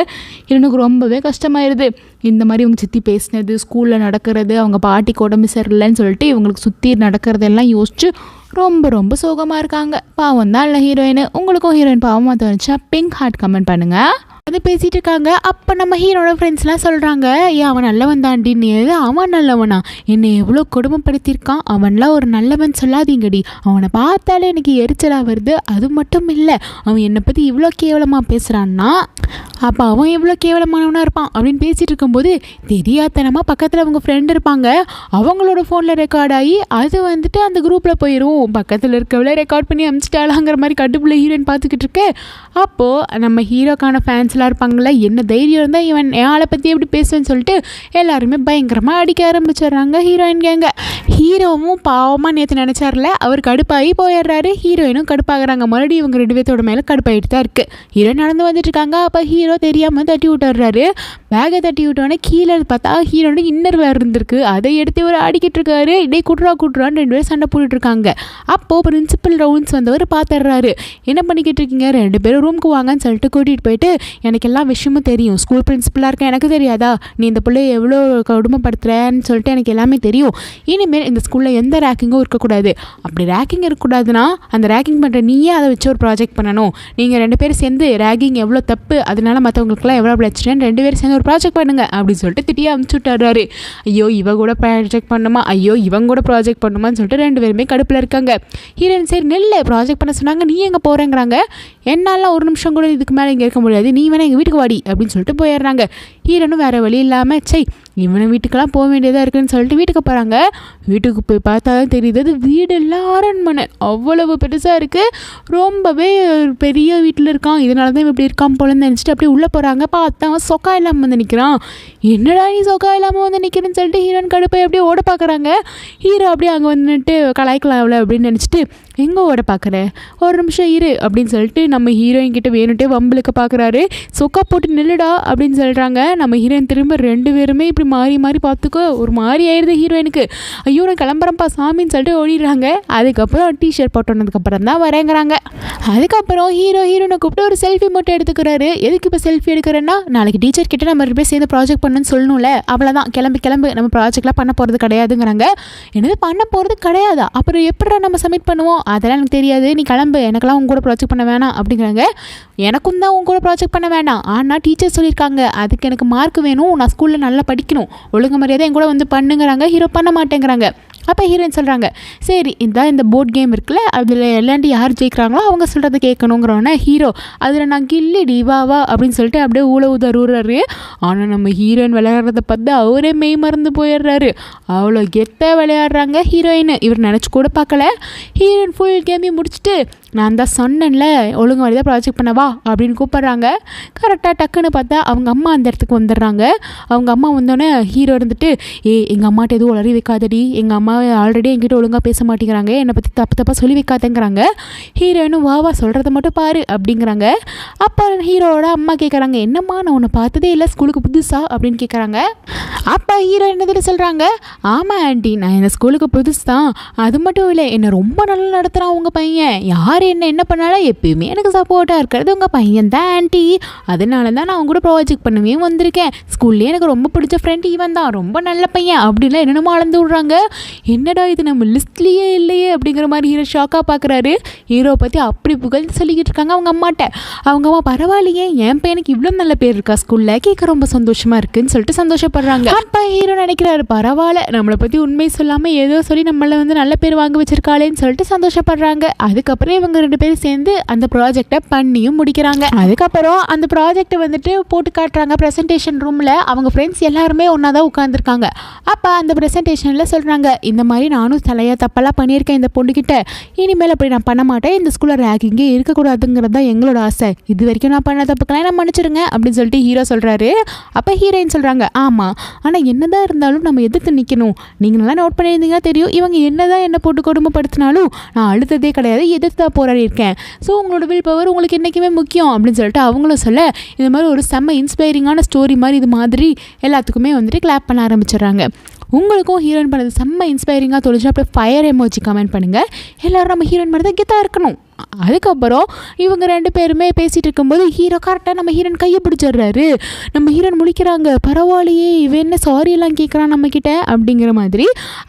எனக்கு ரொம்பவே கஷ்டமாயிருது. இந்த மாதிரி இவங்க சித்தி பேசினது, ஸ்கூலில் நடக்கிறது, அவங்க பாட்டிக்கு உடம்பு சரியில்லைன்னு சொல்லிட்டு இவங்களுக்கு சுற்றி நடக்கிறதெல்லாம் யோசிச்சு ரொம்ப சோகமாக இருக்காங்க. பாவம் தான் இல்லை ஹீரோயின். உங்களுக்கும் ஹீரோயின் பாவமாக தோணுச்சா பிங்க் ஹார்ட் கமெண்ட் பண்ணுங்கள். உட்காந்து பேசிகிட்டு இருக்காங்க. அப்போ நம்ம ஹீரோட ஃப்ரெண்ட்ஸ்லாம் சொல்கிறாங்க, ஏன் அவன் நல்லவன் தாண்டின்னு. அவன் நல்லவனா? என்னை எவ்வளோ கொடுமைப்படுத்தியிருக்கான், அவன்லாம் ஒரு நல்லவன் சொல்லாதீங்கடி. அவனை பார்த்தாலே எனக்கு எரிச்சலாக வருது. அது மட்டும் இல்லை, அவன் என்னை பற்றி இவ்வளோ கேவலமாக பேசுகிறான்னா அப்போ அவன் எவ்வளோ கேவலமானவனாக இருப்பான் அப்படின்னு பேசிகிட்டு இருக்கும்போது தெரியாதனமாக பக்கத்தில் அவங்க ஃப்ரெண்டு இருப்பாங்க, அவங்களோட ஃபோனில் ரெக்கார்ட் ஆகி அது வந்துட்டு அந்த குரூப்பில் போயிடும். பக்கத்தில் இருக்கவளை ரெக்கார்ட் பண்ணி அனுப்பிச்சிட்டாலாங்கிற மாதிரி கட்டுப்புள்ள ஹீரோயின் பார்த்துக்கிட்டு இருக்கு. அப்போது நம்ம ஹீரோக்கான ஃபேன்ஸ்லாம் இருப்பாங்களே, என்ன தைரியம் இருந்தால் இவன் ஆளை பற்றி எப்படி பேசுவேன்னு சொல்லிட்டு எல்லாருமே பயங்கரமாக அடிக்க ஆரம்பிச்சிடுறாங்க ஹீரோயின் கேங்க. ஹீரோவும் பாவமாக நேற்று நினச்சார்ல, அவர் கடுப்பாகி போயிடுறாரு. ஹீரோயினும் கடுப்பாகிறாங்க. மறுபடியும் இவங்க 2 பேர்த்தோட மேலே கடுப்பாகிட்டு தான் இருக்குது. ஹீரோயின் நடந்து வந்துட்டு இருக்காங்க. அப்போ ஹீரோ தெரியாமல் தட்டி விட்டுறாரு. பேகை தட்டி விட்டோன்னே கீழே பார்த்தா ஹீரோட இன்னர் வேர் இருந்திருக்கு. அதை எடுத்து இவர் ஆடிக்கிட்டு இருக்காரு. இடே குட்ரான்னு 2 பேரும் சண்டை போட்டுட்டு இருக்காங்க. அப்போது பிரின்சிபல் ரவுண்ட்ஸ் வந்தவர் பார்த்துடுறாரு. என்ன பண்ணிக்கிட்டு இருக்கீங்க, 2 பேரும் ரூமுக்கு வாங்கன்னு சொல்லிட்டு கூட்டிகிட்டு போயிட்டு, எனக்கு எல்லா விஷயமும் தெரியும், ஸ்கூல் பிரின்சிபலாக இருக்கேன், எனக்கு தெரியாதா, நீ இந்த பிள்ளையை எவ்வளோ கொடுமைப்படுத்துறேன்னு சொல்லிட்டு எனக்கு எல்லாமே தெரியும். இனிமேல் இந்த ஸ்கூலில் எந்த ரேக்கிங்கும் இருக்கக்கூடாது. அப்படி ரேக்கிங் இருக்கக்கூடாதுன்னா அந்த ரேக்கிங் பண்ணுற நீயே அதை வச்சு ஒரு ப்ராஜெக்ட் பண்ணணும். நீங்கள் 2 பேரும் சேர்ந்து ரேக்கிங் எவ்வளோ தப்பு, அதனால மற்றவங்களுக்குலாம் எவ்வளோ பிரச்சனைன்னு 2 பேரும் சேர்ந்து ஒரு ப்ராஜெக்ட் பண்ணுங்க அப்படின்னு சொல்லிட்டு திட்டியே அனுப்பிச்சு விட்டுறாரு. ஐயோ இவ கூட ப்ராஜெக்ட் பண்ணுமா, ஐயோ இவங்க கூட ப்ராஜெக்ட் பண்ணுமான்னு சொல்லிட்டு 2 பேருமே கடுப்பில் இருக்காங்க. ஹீரோயின் சரி நெல்லை ப்ராஜெக்ட் பண்ண சொன்னாங்க, நீ எங்கே போகிறேங்கிறாங்க. என்னால் ஒரு நிமிஷம் கூட இதுக்கு மேலே இங்கே இருக்க முடியாது, நீ வேணா எங்கள் வீட்டுக்கு வாடி அப்படின்னு சொல்லிட்டு போயிடுறாங்க. ஹீரோனும் வேறு வழி இல்லாமல் இவனை வீட்டுக்கெல்லாம் போக வேண்டியதாக இருக்குதுன்னு சொல்லிட்டு வீட்டுக்கு போகிறாங்க. வீட்டுக்கு போய் பார்த்தா தான் தெரியுது, அது வீடு எல்லாம் அரண்மனை அவ்வளவு பெருசாக இருக்குது. ரொம்பவே பெரிய வீட்டில் இருக்கான். இதனால தான் இப்படி இருக்கான் போலன்னு நினச்சிட்டு அப்படியே உள்ளே போகிறாங்க. பார்த்தா அவன் சொக்கா இல்லாமல் வந்து நிற்கிறான். என்னடா நீ சொக்கா இல்லாமல் வந்து நிற்கிறேன்னு சொல்லிட்டு ஹீரோயின் கடுப்பை அப்படியே ஓட பார்க்குறாங்க. ஹீரோ அப்படியே அங்கே வந்துட்டு கலாய்க்கலாம் அவ்வளோ அப்படின்னு நினச்சிட்டு, எங்கே ஓட பார்க்குற, ஒரு நிமிஷம் இரு அப்படின்னு சொல்லிட்டு நம்ம ஹீரோயின் கிட்ட வேணுட்டே வம்பளுக்கு பார்க்குறாரு. சொக்கா போட்டு நில்லுடா அப்படின்னு சொல்கிறாங்க. நம்ம ஹீரோயின் திரும்ப 2 பேருமே இப்படி மாறி மாறி பார்த்துக்கோ ஒரு மாதிரி ஆயிடுது ஹீரோயினுக்கு. ஐயோ நான் கிளம்புறப்பா சாமின்னு சொல்லிட்டு ஓடிடுறாங்க. அதுக்கப்புறம் டிஷர்ட் போட்டோன்னதுக்கப்புறம் தான் வரேங்கிறாங்க. அதுக்கப்புறம் ஹீரோனை கூப்பிட்டு ஒரு செல்ஃபி மட்டும் எடுத்துக்கிறாரு. எதுக்கு இப்போ செல்ஃபி எடுக்கிறேன்னா, நாளைக்கு டீச்சர் கிட்ட நம்ம 2 பேர் சேர்ந்து ப்ராஜெக்ட் பண்ணணும்னு சொல்லணும்ல, அவ்வளோதான் கிளம்பு நம்ம ப்ராஜெக்ட்லாம் பண்ண போகிறது கிடையாதுங்கிறாங்க. என்னது பண்ண போகிறது கிடையாதா, அப்புறம் எப்படா நம்ம சப்மிட் பண்ணுவோம், அதெல்லாம் எனக்கு தெரியாது, நீ கிளம்பு, எனக்கெல்லாம் உங்க கூட ப்ராஜெக்ட் பண்ண வேணாம் அப்படிங்கிறாங்க. எனக்கும் தான் உங்க கூட ப்ராஜெக்ட் பண்ண வேண்டாம், ஆனால் டீச்சர் சொல்லியிருக்காங்க அதுக்கு எனக்கு மார்க் வேணும், நான் ஸ்கூலில் நல்லா படிக்கணும், ஒழுங்கு மரியாதை என் கூட வந்து பண்ணுங்கிறாங்க. ஹீரோ பண்ண மாட்டேங்கிறாங்க. அப்போ ஹீரோயின் சொல்கிறாங்க, சரி இந்த போர்ட் கேம் இருக்குல்ல, அதில் எல்லாண்டி யார் ஜெயிக்கிறாங்களோ அவங்க சொல்கிறத கேட்கணுங்கிறோன்னே ஹீரோ அதில் நான் கில்லிடி வா அப்படின்னு சொல்லிட்டு அப்படியே ஊறுறாரு. ஆனால் நம்ம ஹீரோயின் விளையாடுறத பார்த்து அவரே மெய் மறந்து போயிடுறாரு. அவ்வளோ கெத்தாக விளையாடுறாங்க ஹீரோயின். இவர் நினச்சி கூட பார்க்கல. ஹீரோயின் ஃபுல் கேமையும் முடிச்சுட்டு, நான் தான் சொன்னேன்ல ஒழுங்கு மாதிரி தான் ப்ராஜெக்ட் பண்ணவா அப்படின்னு கூப்பிட்றாங்க. கரெக்டாக டக்குன்னு பார்த்தா அவங்க அம்மா அந்த இடத்துக்கு வந்துடுறாங்க. அவங்க அம்மா வந்தோடனே ஹீரோ இருந்துட்டு, எங்கள் அம்மாட்ட எதுவும் உளறி வைக்காதடி, எங்கள் அம்மா ஆல்ரெடி என்கிட்ட ஒழுங்காக பேச மாட்டேங்கிறாங்க, என்னை பற்றி தப்பாக சொல்லி வைக்காதேங்கிறாங்க. ஹீரோயினும் வா சொல்கிறத மட்டும் பாரு அப்படிங்கிறாங்க. அப்போ ஹீரோவோட அம்மா கேட்குறாங்க, என்னம்மா நான் உன்னை பார்த்ததே இல்லை, ஸ்கூலுக்கு புதுசா அப்படின்னு கேட்குறாங்க. அப்போ ஹீரோ என்னதில் சொல்கிறாங்க, ஆமாம் ஆண்டி நான் இந்த ஸ்கூலுக்கு புதுசு தான், அது மட்டும் இல்லை என்னை ரொம்ப நல்லா நடத்துகிறான் உங்கள் பையன், யார் என்ன பண்ணாலும் எப்பயுமே எனக்கு சப்போர்ட்டாக இருக்கிறது உங்கள் பையன் தான் ஆண்டி, அதனால தான் நான் அவங்க கூட ப்ராஜெக்ட் பண்ணவே வந்திருக்கேன், ஸ்கூல்லேயே எனக்கு ரொம்ப பிடிச்ச ஃப்ரெண்ட் இவன் தான், ரொம்ப நல்ல பையன் அப்படின்லாம் என்னென்னமோ அளந்து விட்றாங்க. என்னடா இது நம்ம லிஸ்ட்லேயே இல்லையே அப்படிங்கிற மாதிரி ஹீரோ ஷாக்காக பார்க்குறாரு. ஹீரோ பற்றி அப்படி புகழ்ந்து சொல்லிக்கிட்டு இருக்காங்க அவங்க அம்மாட்ட. அவங்க அம்மா பரவாயில்லையே என் பையனுக்கு இவ்வளோ நல்ல பேர் இருக்கா ஸ்கூலில், கேட்க ரொம்ப சந்தோஷமாக இருக்குன்னு சொல்லிட்டு சந்தோஷப்படுறாங்க. அப்போ ஹீரோ நினைக்கிறாரு, பரவாயில்ல நம்மளை பற்றி உண்மை சொல்லாமல் ஏதோ சொல்லி நம்மளை வந்து நல்ல பேர் வாங்க வச்சிருக்காளேன்னு சொல்லிட்டு சந்தோஷப்படுறாங்க. அதுக்கப்புறம் இவங்க 2 பேரும் சேர்ந்து அந்த ப்ராஜெக்டை பண்ணியும் முடிக்கிறாங்க. அதுக்கப்புறம் அந்த ப்ராஜெக்டை வந்துட்டு போட்டு காட்டுறாங்க ப்ரெசன்டேஷன் ரூமில். அவங்க ஃப்ரெண்ட்ஸ் எல்லாருமே ஒன்றா தான் உட்காந்துருக்காங்க. அப்போ அந்த ப்ரெசன்டேஷனில் சொல்கிறாங்க, இந்த மாதிரி நானும் தலையாக தப்பெல்லாம் பண்ணியிருக்கேன் இந்த பொண்ணுக்கிட்ட, இனிமேல் அப்படி நான் பண்ண மாட்டேன், இந்த ஸ்கூலில் ரேக்கிங்கே இருக்கக்கூடாதுங்கிறது தான் எங்களோட ஆசை, இது வரைக்கும் நான் பண்ண தப்புக்கெல்லாம் நான் மன்னிச்சிருங்க அப்படின்னு சொல்லிட்டு ஹீரோ சொல்கிறாரு. அப்போ ஹீரோயின் சொல்கிறாங்க, ஆமாம் ஆனால் என்னதான் இருந்தாலும் நம்ம எதிர்த்து நிற்கணும், நீங்கள் நல்லா நோட் பண்ணியிருந்தீங்கன்னா தெரியும், இவங்க என்னதான் என்ன போட்டு கொடுமைப்படுத்தினாலும் நான் அழுத்ததே கிடையாது, எதிர்த்து தான் போராடி இருக்கேன், ஸோ உங்களோட வில் பவர் உங்களுக்கு என்றைக்குமே முக்கியம் அப்படின்னு சொல்லிட்டு அவங்களும் சொல்ல, இந்த மாதிரி ஒரு செம்ம இன்ஸ்பைரிங்கான ஸ்டோரி மாதிரி இது மாதிரி எல்லாத்துக்குமே வந்துட்டு கிளாப் பண்ண ஆரம்பிச்சிடுறாங்க. உங்களுக்கும் ஹீரோயின் பண்ணது செம்ம இன்ஸ்பைரிங்காக தோணுச்சு அப்படியே ஃபயர் எமோஜி கமெண்ட் பண்ணுங்கள். எல்லோரும் நம்ம ஹீரோயின் மாதிரி தான் கெத்தாக இருக்கணும். அதுக்கப்புறம் இவங்க 2 பேருமே பேசிகிட்டு இருக்கும்போது ஹீரோ கரெக்டாக நம்ம ஹீரோயின் கையை பிடிச்சிடுறாரு. நம்ம ஹீரோயின் முழிக்கிறாங்க, பரவாயில்லையே இவன் என்ன சாரியெல்லாம் கேட்குறான் நம்மக்கிட்ட அப்படிங்கிற மாதிரி.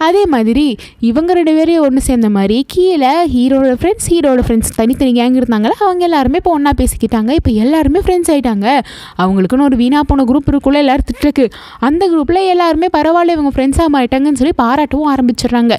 அதே மாதிரி இவங்க 2 பேரையும் ஒன்று சேர்ந்த மாதிரி கீழே ஹீரோட ஃப்ரெண்ட்ஸ் தனித்தனி கேங் இருந்தாங்களே அவங்க எல்லாருமே இப்போ ஒன்றா பேசிக்கிட்டாங்க. இப்போ எல்லாருமே ஃப்ரெண்ட்ஸ் ஆகிட்டாங்க. அவங்களுக்குன்னு ஒரு வீணா போன குரூப் இருக்குள்ள எல்லாரும் திட்டுருக்கு. அந்த குரூப்பில் எல்லாருமே பரவாயில்ல இவங்க ஃப்ரெண்ட்ஸாக மாறிட்டாங்கன்னு சொல்லி பாராட்டவும் ஆரம்பிச்சிடுறாங்க.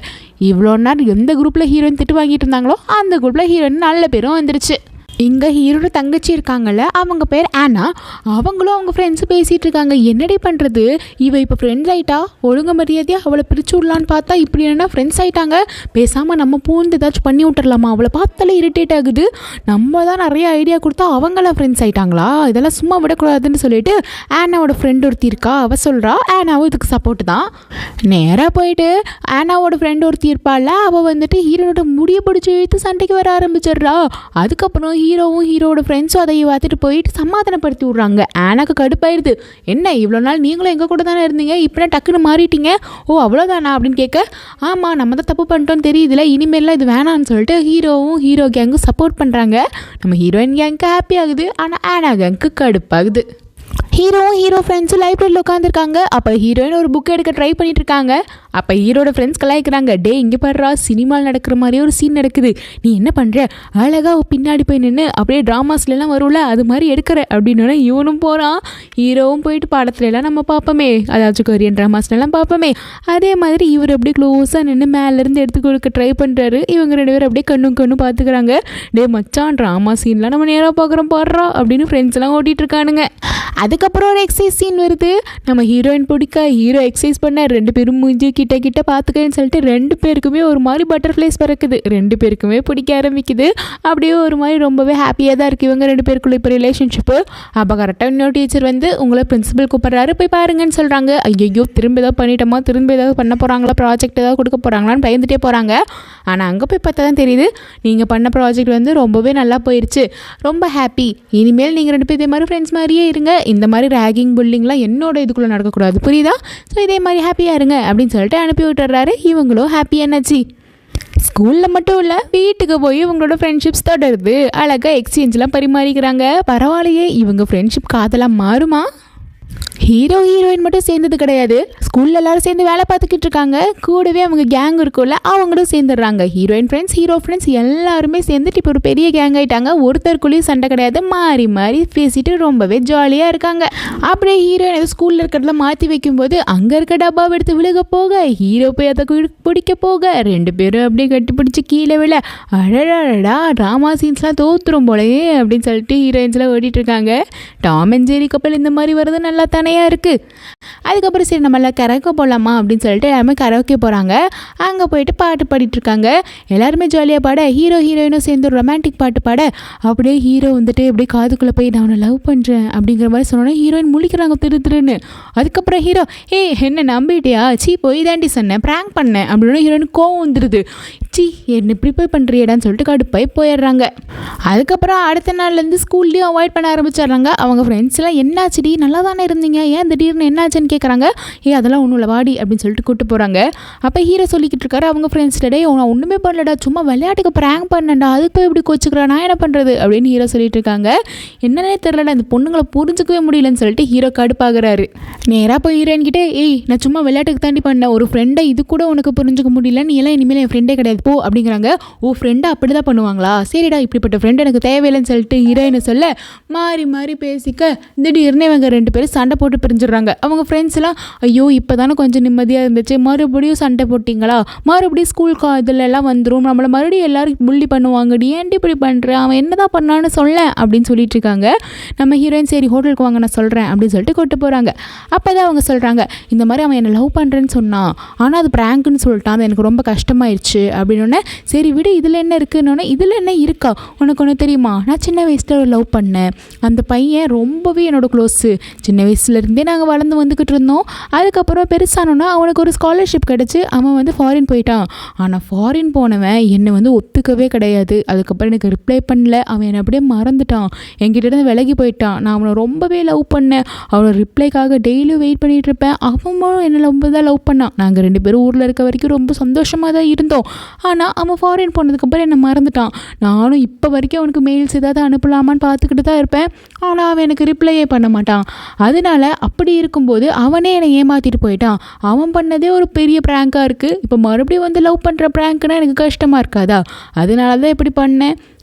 இவ்வளோ நேரம் எந்த குரூப்பில் ஹீரோயின் திட்டு வாங்கிட்டு இருந்தாங்களோ அந்த குரூப்பில் ஹீரோயின் நல்ல பேரும் வந்துருச்சு. இங்கே ஹீரோட தங்கச்சி இருக்காங்கல்ல, அவங்க பேர் ஆனா. அவங்களும் அவங்க ஃப்ரெண்ட்ஸு பேசிகிட்டு இருக்காங்க. என்னடி பண்ணுறது, இவ இப்போ ஃப்ரெண்ட்ஸ் ஆகிட்டா, ஒழுங்கு மரியாதையாக அவளை பிரித்து விடலான்னு பார்த்தா இப்படி என்ன ஃப்ரெண்ட்ஸ் ஆகிட்டாங்க. பேசாமல் நம்ம பூந்து ஏதாச்சும் பண்ணி விட்டுறலாமா, அவளை பார்த்தாலே இரிட்டேட் ஆகுது. நம்ம தான் நிறைய ஐடியா கொடுத்தா அவங்களாம் ஃப்ரெண்ட்ஸ் ஆகிட்டாங்களா, இதெல்லாம் சும்மா விடக்கூடாதுன்னு சொல்லிட்டு ஆனாவோட ஃப்ரெண்ட் ஒருத்தி இருக்கா, அவள் சொல்கிறா. ஆனாவும் இதுக்கு சப்போர்ட் தான். நேராக போயிட்டு ஆனாவோட ஃப்ரெண்ட் ஒருத்தி இருப்பாள், அவள் வந்துட்டு ஹீரோனோட முடியை பிடிச்சி இழுத்து சண்டைக்கு வர ஆரம்பிச்சிடுறா. அதுக்கப்புறம் ஹீரோவோட ஃப்ரெண்ட்ஸும் அதை பார்த்துட்டு போயிட்டு சமாதானப்படுத்தி விட்றாங்க. ஆனாக்கு கடுப்பாயிருது. என்ன இவ்வளோ நாள் நீங்களும் எங்கள் கூட தானே இருந்தீங்க, இப்போ டக்குன்னு மாறிட்டீங்க, ஓ அவ்வளோதானா அப்படின்னு கேட்க, ஆமாம் நம்ம தான் தப்பு பண்ணிட்டோன்னு தெரியுதுல, இனிமேலாம் இது வேணான்னு சொல்லிட்டு ஹீரோ கேங்கும் சப்போர்ட் பண்ணுறாங்க. நம்ம ஹீரோயின் கேங்க்கு ஹாப்பி ஆகுது, ஆனால் ஆனா கேங்க்கு கடுப்பாகுது. ஹீரோ ஃப்ரெண்ட்ஸும் லைப்ரரியில் உட்காந்துருக்காங்க. அப்போ ஹீரோயின் ஒரு புக் எடுக்க ட்ரை பண்ணிட்டு இருக்காங்க. அப்போ ஹீரோட ஃப்ரெண்ட்ஸ் கலாய்க்கிறாங்க, டே இங்கே பாடுறா சினிமாவில் நடக்கிற மாதிரியே ஒரு சீன் நடக்குது, நீ என்ன பண்ணுற, அழகாக பின்னாடி போய் நின்று அப்படியே ட்ராமாஸ்லாம் வரும்ல அது மாதிரி எடுக்கிற அப்படின்னு. இவனும் போகிறான். ஹீரோவும் போயிட்டு படத்துலலாம் நம்ம பார்ப்போமே, அதாச்சும் கொரியன் ட்ராமாஸ்லாம் பார்ப்போமே, அதே மாதிரி இவர் அப்படியே க்ளோஸாக நின்று மேலேருந்து எடுத்து கொடுக்க ட்ரை பண்ணுறாரு. இவங்க 2 பேரும் அப்படியே கண்ணு பார்த்துக்கிறாங்க. டே மச்சான் ட்ராமா சீன்லாம் நம்ம நேராக பார்க்குறோம் பாடுறா அப்படின்னு ஃப்ரெண்ட்ஸ்லாம் ஓட்டிகிட்டு இருக்கானுங்க. அதுக்கப்புறம் ஒரு எக்ஸசைஸ் சீன் வருது. நம்ம ஹீரோயின் பிடிக்க ஹீரோ எக்ஸசைஸ் பண்ண 2 பேரும் மூஞ்சி கிட்ட பார்த்துக்கன்னு சொல்லிட்டு 2 பேருக்குமே ஒரு மாதிரி பட்டர்ஃப்ளைஸ் பறக்குது. 2 பேருக்குமே பிடிக்க ஆரம்பிக்குது. அப்படியே ஒரு மாதிரி ரொம்பவே ஹாப்பியாக தான் இருக்குது இவங்க 2 பேருக்குள்ள இப்போ ரிலேஷன்ஷிப்பு. அப்போ கரெக்டாக இன்னொரு டீச்சர் வந்து உங்களை பிரின்சிபல் கூப்பிட்றாரு, போய் பாருங்கன்னு சொல்கிறாங்க. ஐயோ திரும்ப ஏதாவது பண்ணிட்டோமா, திரும்ப ஏதாவது பண்ண போகிறாங்களா, ப்ராஜெக்ட் ஏதாவது கொடுக்க போகிறாங்களான்னு பயந்துட்டே போகிறாங்க. ஆனால் அங்கே போய் பார்த்தா தான் தெரியுது நீங்கள் பண்ண ப்ராஜெக்ட் வந்து ரொம்பவே நல்லா போயிடுச்சு, ரொம்ப ஹாப்பி, இனிமேல் நீங்கள் 2 பேர் இதே மாதிரி ஃப்ரெண்ட்ஸ் மாதிரியே இருங்க, இந்த மாதிரி ரேகிங் புல்லிங்லாம் என்னோட இதுக்குள்ளே நடக்கக்கூடாது, புரியுதா, ஸோ இதே மாதிரி ஹாப்பியாக இருங்க அப்படின்னு சொல்லிட்டு அனுப்பி விட்டுறாரு. இவங்களும் ஹாப்பி என்னாச்சு. ஸ்கூலில் மட்டும் இல்லை வீட்டுக்கு போய் இவங்களோட ஃப்ரெண்ட்ஷிப்ஸ் தொடருது. அழகாக எக்ஸ்சேஞ்செலாம் பரிமாறிக்கிறாங்க. பரவாயில்லையே இவங்க ஃப்ரெண்ட்ஷிப் காதலாக மாறுமா. ஹீரோயின் மட்டும் சேர்ந்தது கிடையாது, ஸ்கூலில் எல்லோரும் சேர்ந்து வேலை பார்த்துக்கிட்டு இருக்காங்க. கூடவே அவங்க கேங் இருக்கும்ல அவங்களும் சேர்ந்துடுறாங்க. ஹீரோயின் ஃப்ரெண்ட்ஸ் ஹீரோ ஃப்ரெண்ட்ஸ் எல்லாருமே சேர்ந்துட்டு இப்போ ஒரு பெரிய கேங் ஆகிட்டாங்க. ஒருத்தருக்குள்ளேயும் சண்டை கிடையாது, மாறி பேசிட்டு ரொம்பவே ஜாலியாக இருக்காங்க. அப்படியே ஹீரோயின் ஏதோ ஸ்கூலில் இருக்கிறதுல மாற்றி வைக்கும்போது அங்கே இருக்க டப்பாவை எடுத்து விழுக போக ஹீரோ போய் அதை பிடிக்க போக 2 பேரும் அப்படியே கட்டி பிடிச்சி கீழே விழ, அழடா ட்ராமா சீன்ஸ்லாம் தோற்றுரும் போலையே அப்படின்னு சொல்லிட்டு ஹீரோயின்ஸ்லாம் ஓடிட்டு இருக்காங்க. டாம் அண்ட் ஜெரி கப்பல் இந்த மாதிரி வருது நல்லா தனியாக இருக்குது. அதுக்கப்புறம் சரி நம்மள கரோக்கே போகலாமா அப்படின்னு சொல்லிட்டு எல்லாருமே கரோக்கே போகிறாங்க. அங்கே போயிட்டு பாட்டு பாடிட்டு இருக்காங்க. எல்லாருமே ஜாலியாக பாட ஹீரோயினும் சேர்ந்து ஒரு ரொமான்டிக் பாட்டு பாட அப்படியே ஹீரோ வந்துட்டு அப்படியே காதுக்குள்ளே போய் நான் அவனை லவ் பண்ணுறேன் அப்படிங்கிற மாதிரி சொன்னோன்னே ஹீரோயின் முழிக்கிறாங்க திருன்னு. அதுக்கப்புறம் ஹீரோ என்ன நம்பிட்டியா, போய் தாண்டி சொன்னேன், ப்ராங்க் பண்ணேன் அப்படின்னு ஹீரோயின் கோவம் வந்துடுது. என்ன இப்படி போய் பண்ணுறியடான்னு சொல்லிட்டு கடுப்பாய் போயிடுறாங்க. அதுக்கப்புறம் அடுத்த நாள்லேருந்து ஸ்கூல்லேயும் அவாய்ட் பண்ண ஆரம்பிச்சிடுறாங்க. அவங்க ஃப்ரெண்ட்ஸ்லாம் என்னாச்சுடி நல்லா தானே இருந்தீங்க, ஏன் திடீர்னு என்னாச்சுன்னு கேட்குறாங்க. அதெல்லாம் ஒன்றும் இல்லை வாடி அப்படின்னு சொல்லிட்டு கூப்பிட்டு போகிறாங்க. அப்போ ஹீரோ சொல்லிக்கிட்டு இருக்காரு அவங்க ஃப்ரெண்ட்ஸ்டே, நான் ஒன்றுமே பண்ணலடா, சும்மா விளையாட்டுக்கு ப்ராங்க் பண்ணேன்டா, அதுக்கு போய் இப்படி கோச்சுக்கிறேன், நான் என்ன பண்ணுறது அப்படின்னு ஹீரோ சொல்லிட்டு இருக்காங்க. என்னன்னே தெரிலடா, இந்த பொண்ணுங்களை புரிஞ்சிக்கவே முடியலன்னு சொல்லிட்டு ஹீரோ கடுப்பாகிறாரு. நேராக போய் ஹீரோயின் கிட்டே நான் சும்மா விளையாட்டுக்கு தாண்டி பண்ணேன், ஒரு ஃப்ரெண்டை இது கூட உனக்கு புரிஞ்சுக்க முடியல, நீ எல்லாம் இனிமேல் என் ஃப்ரெண்டே கிடையாது போ அப்படிங்கிறாங்க. ஃப்ரெண்டை அப்படி தான் பண்ணுவாங்களா, சரிடா இப்படிப்பட்ட ஃப்ரெண்டு எனக்கு தேவையில்லைன்னு சொல்லிட்டு ஹீரோயினை சொல்ல மாறி பேசிக்க திடீர்னு இவங்க 2 பேரும் சண்டை போட்டு பிரிஞ்சிடுறாங்க. அவங்க ஃப்ரெண்ட்ஸ் எல்லாம் ஐயோ இப்போ தானே கொஞ்சம் நிம்மதியாக இருந்துச்சு, மறுபடியும் சண்டை போட்டிங்களா, மறுபடியும் ஸ்கூல் இதிலெல்லாம் வந்துடும், நம்மளை மறுபடியும் எல்லாரும் புள்ளி பண்ணுவாங்கடி, ஏன்டி இப்படி பண்ணுறேன், அவன் என்ன தான் பண்ணான்னு சொல்ல அப்படின்னு சொல்லிட்டு இருக்காங்க. நம்ம ஹீரோயின் சரி ஹோட்டலுக்கு வாங்க நான் சொல்கிறேன் அப்படின்னு சொல்லிட்டு கூப்பிட்டு போகிறாங்க. அப்போ தான் அவங்க சொல்கிறாங்க இந்த மாதிரி அவன் என்னை லவ் பண்ணுறேன்னு சொன்னான், ஆனால் அது ப்ராங்க்னு சொல்லிட்டான், அது எனக்கு ரொம்ப கஷ்டமாயிடுச்சு அப்படின்னு. சரி விடு இதில் என்ன இருக்குன்னு, இதில் என்ன இருக்கா, உனக்கு ஒன்று தெரியுமா, நான் சின்ன வயசில் லவ் பண்ணேன், அந்த பையன் ரொம்பவே என்னோட க்ளோஸு, சின்ன வயசுலேருந்தே நாங்கள் வளர்ந்து பார்த்துக்கிட்டு இருந்தோம். அதுக்கப்புறம் பெருசானோன்னா அவனுக்கு ஒரு ஸ்காலர்ஷிப் கிடச்சி அவன் வந்து ஃபாரின் போயிட்டான். ஆனால் ஃபாரின் போனவன் என்னை வந்து ஒத்துக்கவே கிடையாது. அதுக்கப்புறம் எனக்கு ரிப்ளை பண்ணல. அவன் என்னை அப்படியே மறந்துட்டான், என்கிட்ட விலகி போயிட்டான். நான் அவனை ரொம்பவே லவ் பண்ணேன். அவனோட ரிப்ளைக்காக டெய்லியும் வெயிட் பண்ணிகிட்டு இருப்பேன். அவனும் என்னை ரொம்ப தான் லவ் பண்ணான். நாங்கள் 2 பேரும் ஊரில் இருக்க வரைக்கும் ரொம்ப சந்தோஷமாக தான் இருந்தோம். ஆனால் அவன் ஃபாரின் போனதுக்கப்புறம் என்னை மறந்துட்டான். நானும் இப்போ வரைக்கும் அவனுக்கு மெயில்ஸ் ஏதாவது அனுப்பலாமான்னு பார்த்துக்கிட்டு தான் இருப்பேன். ஆனால் அவன் எனக்கு ரிப்ளையே பண்ண மாட்டான். அதனால அப்படி இருக்கும்போது அவனே என்னை ஏமாற்றிட்டு போயிட்டான். அவன் பண்ணதே ஒரு பெரிய ப்ராங்காக இருக்குது. இப்போ மறுபடியும் வந்து லவ் பண்ணுற ப்ராங்க்னா எனக்கு கஷ்டமாக இருக்காதா? அதனால தான் இப்படி பண்ணேன்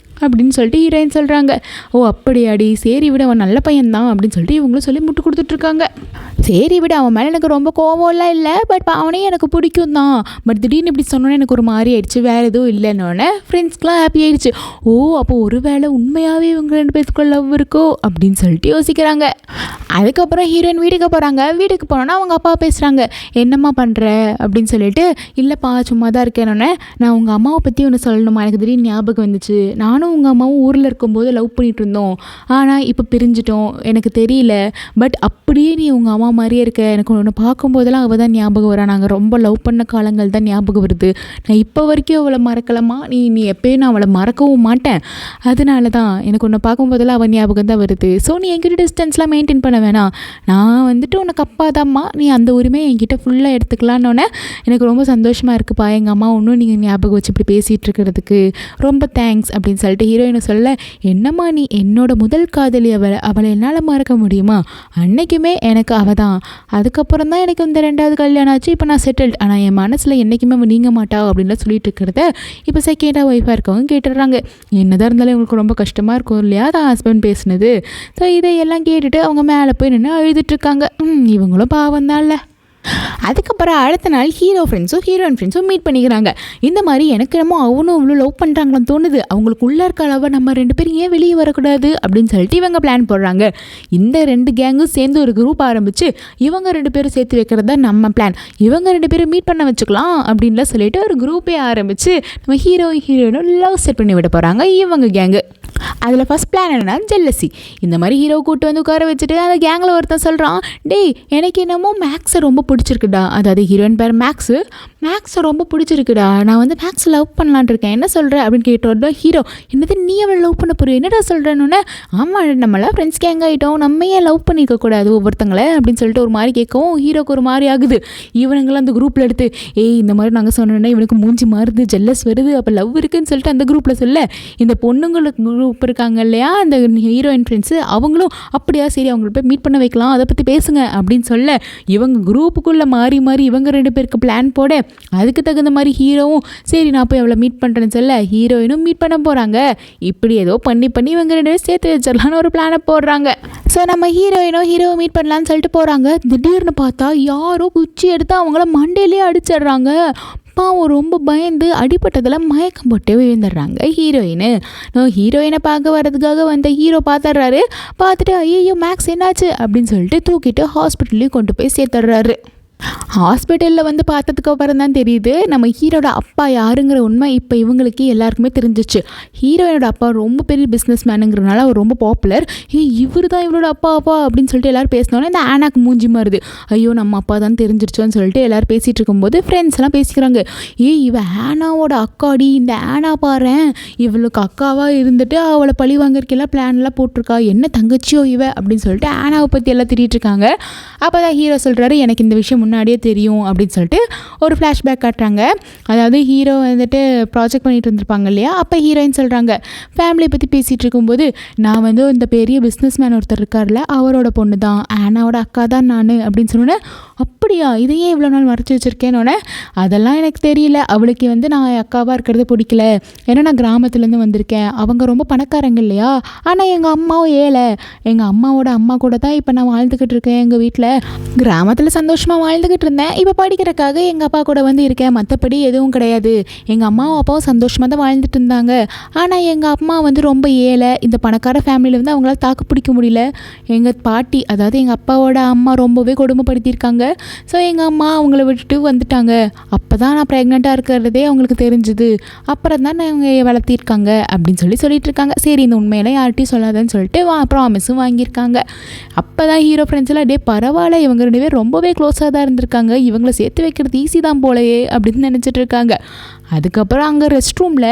அப்படின்னு சொல்லிட்டு ஹீரோயின் சொல்கிறாங்க. ஓ அப்படியாடி, சரி விட, அவன் நல்ல பையன்தான் அப்படின்னு சொல்லிட்டு இவங்களும் சொல்லி முட்டு கொடுத்துட்ருக்காங்க. சரி விட, அவன் மேலே எனக்கு ரொம்ப கோவம்லாம் இல்லை, பட் அவனையும் எனக்கு பிடிக்கும் தான். பட் திடீர்னு இப்படி சொன்னோன்னே எனக்கு ஒரு மாதிரி ஆயிடுச்சு. வேறு எதுவும் இல்லைன்னொன்னே ஃப்ரெண்ட்ஸ்க்கெலாம் ஹாப்பி ஆயிடுச்சு. ஓ அப்போ ஒரு வேளை உண்மையாகவே இவங்க 2 பேருக்குள்ள லவ் இருக்கோ அப்படின்னு சொல்லிட்டு யோசிக்கிறாங்க. அதுக்கப்புறம் ஹீரோயின் வீட்டுக்கு போகிறாங்க. வீட்டுக்கு போனோன்னா அவங்க அப்பா பேசுகிறாங்க. என்னம்மா பண்ணுற அப்படின்னு சொல்லிட்டு. இல்லைப்பா சும்மா தான் இருக்கேன்னொன்னே, நான் உங்கள் அம்மாவை பற்றி ஒன்று சொல்லணுமா, எனக்கு திடீர்னு ஞாபகம் வந்துச்சு. நானும் உங்கள் அம்மாவும் ஊரில் இருக்கும்போது லவ் பண்ணிகிட்டு இருந்தோம். ஆனால் இப்போ பிரிஞ்சிட்டோம். எனக்கு தெரியல, பட் அப்படியே நீ உங்கள் அம்மா மாதிரியே இருக்க. எனக்கு ஒன்று பார்க்கும்போதெல்லாம் அவள் தான் ஞாபகம் வரா. நாங்கள் ரொம்ப லவ் பண்ண காலங்கள் தான் ஞாபகம் வருது. நான் இப்போ வரைக்கும் அவளை மறக்கலாமா? நீ எப்போயும் நான் அவளை மறக்கவும் மாட்டேன். அதனால தான் எனக்கு ஒன்று பார்க்கும்போதெல்லாம் அவள் ஞாபகம் தான் வருது. ஸோ நீ என்கிட்ட டிஸ்டன்ஸ்லாம் மெயின்டைன் பண்ண வேணாம். நான் வந்துட்டு உனக்கு அப்பா தான்மா, நீ அந்த உரிமையை என்கிட்ட ஃபுல்லாக எடுத்துக்கலான்னொன்னே எனக்கு ரொம்ப சந்தோஷமாக இருக்குப்பா. எங்கள் அம்மா ஒன்றும் நீங்கள் ஞாபகம் வச்சு இப்படி பேசிகிட்டு இருக்கிறதுக்கு ரொம்ப தேங்க்ஸ் அப்படின்னு சொல்லிட்டு ஹீரோயினை சொல்ல, என்னம்மா நீ என்னோட முதல் காதலி, அவளை என்னால் மறக்க முடியுமா? அன்னைக்குமே எனக்கு அவள் தான். அதுக்கப்புறம் தான் எனக்கு இந்த 2வது கல்யாணம் ஆச்சு. இப்போ நான் செட்டில்ட். ஆனால் என் மனசில் என்றைக்குமே அவன் நீங்க மாட்டா அப்படின்லாம் சொல்லிட்டு இருக்கிறத இப்போ செகண்டாக ஒய்ஃபாக இருக்கவங்க கேட்டுடுறாங்க. என்னதான் இருந்தாலும் இவங்களுக்கு ரொம்ப கஷ்டமாக இருக்கும் இல்லையா தான் ஹஸ்பண்ட் பேசுனது. ஸோ இதையெல்லாம் கேட்டுட்டு அவங்க மேலே போய் நின்று அழுதுட்டுருக்காங்க. இவங்களும் பாவம் தான் இல்லை. அதுக்கப்புறம் அடுத்த நாள் ஹீரோ ஃப்ரெண்ட்ஸும் ஹீரோயின் ஃப்ரெண்ட்ஸும் மீட் பண்ணிக்கிறாங்க. இந்த மாதிரி எனக்கு என்னமோ அவனும் அவ்வளோ லவ் பண்ணுறாங்களான்னு தோணுது. அவங்களுக்கு உள்ளே இருக்க அளவை நம்ம 2 பேரும் ஏன் வெளியே வரக்கூடாது அப்படின்னு சொல்லிட்டு இவங்க பிளான் போடுறாங்க. இந்த 2 கேங்கும் சேர்ந்து ஒரு குரூப் ஆரம்பித்து இவங்க 2 பேரும் சேர்த்து வைக்கிறது தான் நம்ம பிளான். இவங்க 2 பேரும் மீட் பண்ண வச்சுக்கலாம் அப்படின்லாம் சொல்லிட்டு ஒரு குரூப்பே ஆரம்பித்து நம்ம ஹீரோயினும் லவ் செட் பண்ணி விட போகிறாங்க இவங்க கேங்கு. அதில் ஃபஸ்ட் பிளான் என்னென்னா ஜெல்லசி. இந்த மாதிரி ஹீரோ கூட்டு வந்து உட்கார வச்சுட்டு அந்த கேங்கில் ஒருத்தன் சொல்கிறான், டேய் எனக்கு என்னமோ மேக்ஸை ரொம்ப பிடிச்சிருக்குடா. அதாவது ஹீரோயின் பேர் மேக்ஸை ரொம்ப பிடிச்சிருக்குடா. நான் வந்து மேக்ஸ் லவ் பண்ணலான் இருக்கேன், என்ன சொல்கிற அப்படின்னு கேட்டோட ஹீரோ, என்னது நீ அவளை லவ் பண்ண போறிய, என்னடா சொல்கிறேன்னு. ஆமாம் நம்மளாம் ஃப்ரெண்ட்ஸ் கேங் ஆகிட்டோம், நம்ம ஏன் லவ் பண்ணிக்கக்கூடாது ஒவ்வொருத்தங்களை அப்படின்னு சொல்லிட்டு ஒரு மாதிரி கேட்கவும் ஹீரோக்கு ஒரு மாதிரி ஆகுது. இவனுங்களாம் அந்த குரூப்பில் எடுத்து, இந்த மாதிரி நாங்கள் சொன்னோன்னா இவனுக்கு மூஞ்சி மாறுது, ஜெல்லஸ் வருது, அப்போ லவ் இருக்குதுன்னு சொல்லிட்டு அந்த குரூப்பில் சொல்ல, இந்த பொண்ணுங்களுக்கு குரூப் இருக்காங்க இல்லையா அந்த ஹீரோயின் ஃப்ரெண்ட்ஸு, அவங்களும் அப்படியா சரி அவங்கள போய் மீட் பண்ண வைக்கலாம், அதை பற்றி பேசுங்க அப்படின்னு சொல்ல, இவங்க குரூப்புக்குள்ளே மாறி இவங்க 2 பேருக்கு பிளான் போட, அதுக்கு தகுந்த மாதிரி ஹீரோவும் சரி நான் போய் அவளை மீட் பண்ணுறேன்னு சொல்ல ஹீரோயினும் மீட் பண்ண போகிறாங்க. இப்படி ஏதோ பண்ணி இவங்க 2 பேரும் சேர்த்து வச்சிடலான்னு ஒரு பிளானை போடுறாங்க. ஸோ நம்ம ஹீரோவை மீட் பண்ணலான்னு சொல்லிட்டு போகிறாங்க. திடீர்னு பார்த்தா யாரோ குச்சி எடுத்து அவங்கள மண்டையிலே அடிச்சிடுறாங்க. பாவம் ரொம்ப பயந்து அடிப்பட்டதில் மயக்கம் போட்டு விழுந்துடுறாங்க ஹீரோயினை பார்க்க வர்றதுக்காக வந்த ஹீரோ பார்த்துட்றாரு. பார்த்துட்டு ஐயோ மேக்ஸ் என்னாச்சு அப்படின்னு சொல்லிட்டு தூக்கிட்டு ஹாஸ்பிட்டல்லையும் கொண்டு போய் சேர்த்துடுறாரு. ஹாஸ்பிட்டலில் வந்து பார்த்ததுக்கு அப்புறம் தான் தெரியுது நம்ம ஹீரோட அப்பா யாருங்கிற உண்மை இப்போ இவங்களுக்கு எல்லாருக்குமே தெரிஞ்சிச்சு. ஹீரோயினோட அப்பா ரொம்ப பெரிய பிஸ்னஸ் மேனுங்கிறனால அவர் ரொம்ப பாப்புலர். இவர் தான் இவரோட அப்பா அப்படின்னு சொல்லிட்டு எல்லோரும் பேசினோன்னே இந்த ஆனாக்கு மூஞ்சி மாறுது. ஐயோ நம்ம அப்பா தான் தெரிஞ்சிருச்சோன்னு சொல்லிட்டு எல்லோரும் பேசிகிட்டு இருக்கும்போது ஃப்ரெண்ட்ஸ் எல்லாம் பேசிக்கிறாங்க. இவ ஆனாவோட அக்காடி, இந்த ஆனா பாரு இவளுக்கு அக்காவாக இருந்துட்டு அவளை பழி வாங்கறதுக்கெல்லாம் பிளான்லாம் போட்டிருக்கா, என்ன தங்கச்சியோ இவ அப்படின்னு சொல்லிட்டு ஆனாவை பற்றி எல்லாம் திட்டிகிட்டு இருக்காங்க. அப்போ தான் ஹீரோ சொல்கிறாரு, எனக்கு இந்த விஷயம் முன்னாடியே தெரியும் அப்படின்னு சொல்லிட்டு ஒரு ஃப்ளாஷ்பேக் காட்டுறாங்க. அதாவது ஹீரோ வந்துட்டு ப்ராஜெக்ட் பண்ணிட்டு இருந்திருப்பாங்க இல்லையா, அப்போ ஹீரோயின் சொல்கிறாங்க, ஃபேமிலியை பற்றி பேசிகிட்டு இருக்கும்போது நான் வந்து இந்த பெரிய பிஸ்னஸ் மேன் ஒருத்தர் இருக்கார்ல அவரோட பொண்ணு தான், ஆனாவோட அக்கா தான் நான் அப்படின்னு சொன்னோன்னே, அப்படியா இதையே இவ்வளோ நாள் மறைச்சி வச்சுருக்கேன்னொன்னே, அதெல்லாம் எனக்கு தெரியல, அவளுக்கு வந்து நான் அக்காவாக இருக்கிறது பிடிக்கல, ஏன்னா நான் கிராமத்துலேருந்து வந்திருக்கேன், அவங்க ரொம்ப பணக்காரங்க இல்லையா, ஆனால் எங்கள் அம்மாவும் ஏழை, எங்கள் அம்மாவோட அம்மா கூட தான் இப்போ நான் வாழ்ந்துக்கிட்டு இருக்கேன், எங்கள் வீட்டில் கிராமத்தில் சந்தோஷமாக வாழ்ந்துக்கிட்டு இருந்தேன், இப்போ படிக்கிறதுக்காக எங்கள் அப்பா கூட வந்து இருக்கேன், மற்றபடி எதுவும் கிடையாது, எங்கள் அம்மாவும் அப்பாவும் சந்தோஷமாக தான் வாழ்ந்துட்டு இருந்தாங்க, ஆனால் எங்கள் அம்மா வந்து ரொம்ப ஏழை, இந்த பணக்கார ஃபேமிலியில் வந்து அவங்களால தாக்கு பிடிக்க முடியல, எங்கள் பாட்டி அதாவது எங்கள் அப்பாவோட அம்மா ரொம்பவே கொடுமைப்படுத்தியிருக்காங்க, ஸோ எங்கள் அம்மா அவங்கள விட்டுட்டு வந்துட்டாங்க. அப்போ தான் நான் ப்ரெக்னெண்ட்டாக இருக்கிறதே அவங்களுக்கு தெரிஞ்சுது. அப்புறம் தான் அவங்க வளர்த்திருக்காங்க அப்படின்னு சொல்லிட்டு இருக்காங்க. சரி இந்த உண்மையெல்லாம் யார்கிட்டையும் சொல்லாதன்னு சொல்லிட்டு ப்ராமிஸும் வாங்கியிருக்காங்க. அப்போ தான் ஹீரோ ஃப்ரெண்ட்ஸ் எல்லாம் டே பரவாயில்ல, இவங்க 2 பேர் ரொம்பவே க்ளோஸாக தான் இருந்திருக்காங்க, இவங்கள சேர்த்து வைக்கிறது ஈஸி தான் போலையே அப்படின்னு நினச்சிட்டு இருக்காங்க. அதுக்கப்புறம் அங்கே ரெஸ்ட் ரூமில்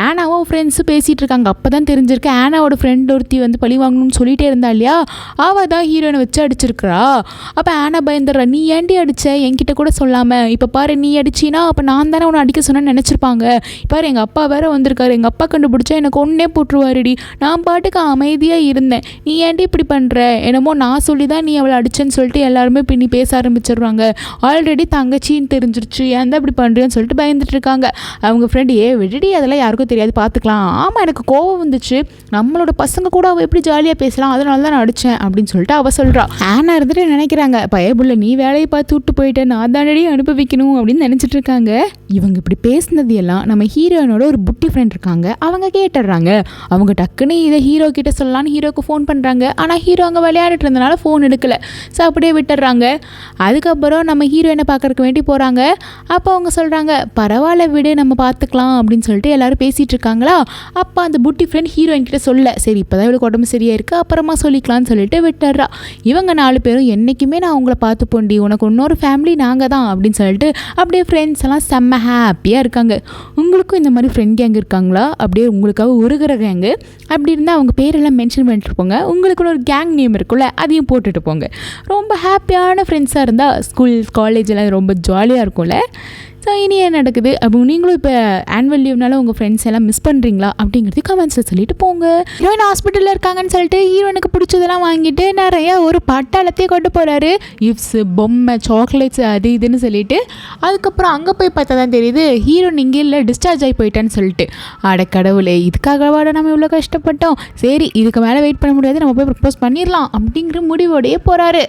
ஆனாவும் ஃப்ரெண்ட்ஸு பேசிகிட்டு இருக்காங்க. அப்போ தான் தெரிஞ்சிருக்கு ஆனாவோட ஃப்ரெண்ட் ஒருத்தி வந்து பழி வாங்கணும்னு சொல்லிகிட்டே இருந்தா இல்லையா, அவள் தான் ஹீரோனை வச்சு அடிச்சிருக்கிறா. அப்போ ஆனா பயந்துடுறா, நீ ஏண்டி அடித்த என்கிட்ட கூட சொல்லாமல், இப்போ பாரு நீ அடிச்சின்னா அப்போ நான் தானே உன்னை அடிக்க சொன்னேன்னு நினச்சிருப்பாங்க. பாரு எங்கள் அப்பா வேறு வந்திருக்காரு, எங்கள் அப்பா கண்டுபிடிச்சா எனக்கு ஒன்றே போட்டுருவாருடி, நான் பாட்டுக்கு அமைதியாக இருந்தேன், நீ ஏண்டி இப்படி பண்ணுற, என்னமோ நான் சொல்லி தான் நீ அவளை அடிச்சேன்னு சொல்லிட்டு எல்லாருமே பின்னி பேச ஆரம்பிச்சிடுறாங்க. ஆல்ரெடி தங்கச்சின்னு தெரிஞ்சிருச்சு, ஏன் தான் இப்படி பண்ணுறேன்னு சொல்லிட்டு பயந்துட்டு இருக்காங்க. அவங்க ஃப்ரெண்டு விடுடி அதெல்லாம் யாருக்கும் தெரியாது பார்த்துக்கலாம், ஆமாம் எனக்கு கோவம் வந்துச்சு, நம்மளோட பசங்க கூட அவள் எப்படி ஜாலியாக பேசலாம், அதனால தான் நான் அடித்தேன் அப்படின்னு சொல்லிட்டு அவள் சொல்கிறா. ஆனா இருந்துட்டு நினைக்கிறாங்க, பயபுள்ள நீ வேலையை பார்த்து விட்டு போயிட்ட, நான் தானடி அனுபவிக்கணும் அப்படின்னு நினச்சிட்டு இருக்காங்க. இவங்க இப்படி பேசினது எல்லாம் நம்ம ஹீரோயினோட ஒரு புட்டி ஃப்ரெண்ட் இருக்காங்க, அவங்க கேட்டுடுறாங்க. அவங்க டக்குன்னு இதை ஹீரோ கிட்ட சொல்லலான்னு ஹீரோக்கு ஃபோன் பண்ணுறாங்க. ஆனால் ஹீரோ அங்கே விளையாடிட்டு இருந்தனால ஃபோன் எடுக்கலை. ஸோ அப்படியே விட்டுடுறாங்க. அதுக்கப்புறம் நம்ம ஹீரோயினை பார்க்கறதுக்கு வேண்டி போகிறாங்க. அப்போ அவங்க சொல்கிறாங்க, பரவாயில்ல விடு நம்ம பார்த்துக்கலாம் அப்படின்னு சொல்லிட்டு எல்லாரும் பேசிகிட்டு இருக்காங்களா. அப்போ அந்த புட்டி ஃப்ரெண்ட் ஹீரோயின் கிட்ட சொல்ல, சரி இப்போ தான் இவளுக்கு உடம்பு சரியாக இருக்குது, அப்புறமா சொல்லிக்கலாம்னு சொல்லிட்டு விட்டுறா. இவங்க 4 பேரும் என்றைக்குமே நான் உங்களை பார்த்து போண்டி, உனக்கு இன்னொரு ஃபேமிலி நாங்கள் தான் அப்படின்னு சொல்லிட்டு அப்படியே ஃப்ரெண்ட்ஸ் எல்லாம் செம்ம ஹாப்பியாக இருக்காங்க. உங்களுக்கும் இந்த மாதிரி ஃப்ரெண்ட் கேங் இருக்காங்களா, அப்படியே உங்களுக்காக உருகிற கேங்கு அப்படி இருந்தால் அவங்க பேரெல்லாம் மென்ஷன் பண்ணிட்டு போங்க, உங்களுக்குன்னு ஒரு கேங் நேம் இருக்குல்ல அதையும் போட்டுட்டு போங்க. ரொம்ப ஹாப்பியான ஃப்ரெண்ட்ஸாக இருந்தால் ஸ்கூல் காலேஜ் எல்லாம் ரொம்ப ஜாலியாக இருக்கும்ல. ஸோ இனி என்ன நடக்குது அப்போ நீங்களும் இப்போ ஆனுவல் லீவ்னால உங்கள் ஃப்ரெண்ட்ஸ் எல்லாம் மிஸ் பண்ணுறீங்களா அப்படிங்கிறது கமெண்ட்ஸில் சொல்லிட்டு போங்க. ஹீரோயின் ஹாஸ்பிட்டலில் இருக்காங்கன்னு சொல்லிட்டு ஹீரோனுக்கு பிடிச்சதெல்லாம் வாங்கிட்டு நிறைய ஒரு பட்டாளத்தையே கொண்டு போகிறாரு. கிஃப்ட்ஸ், பொம்மை, சாக்லேட்ஸ் அது இதுன்னு சொல்லிட்டு. அதுக்கப்புறம் அங்கே போய் பார்த்தா தான் தெரியுது ஹீரோயின் இங்கே இல்லை, டிஸ்சார்ஜ் ஆகி போயிட்டான்னு சொல்லிட்டு. அட கடவுளே, இதுக்காகவாட நம்ம இவ்வளோ கஷ்டப்பட்டோம், சரி இதுக்கு மேலே வெயிட் பண்ண முடியாது, நம்ம போய் ப்ரப்போஸ் பண்ணிடலாம் அப்படிங்கிற முடிவோடையே போகிறாரு.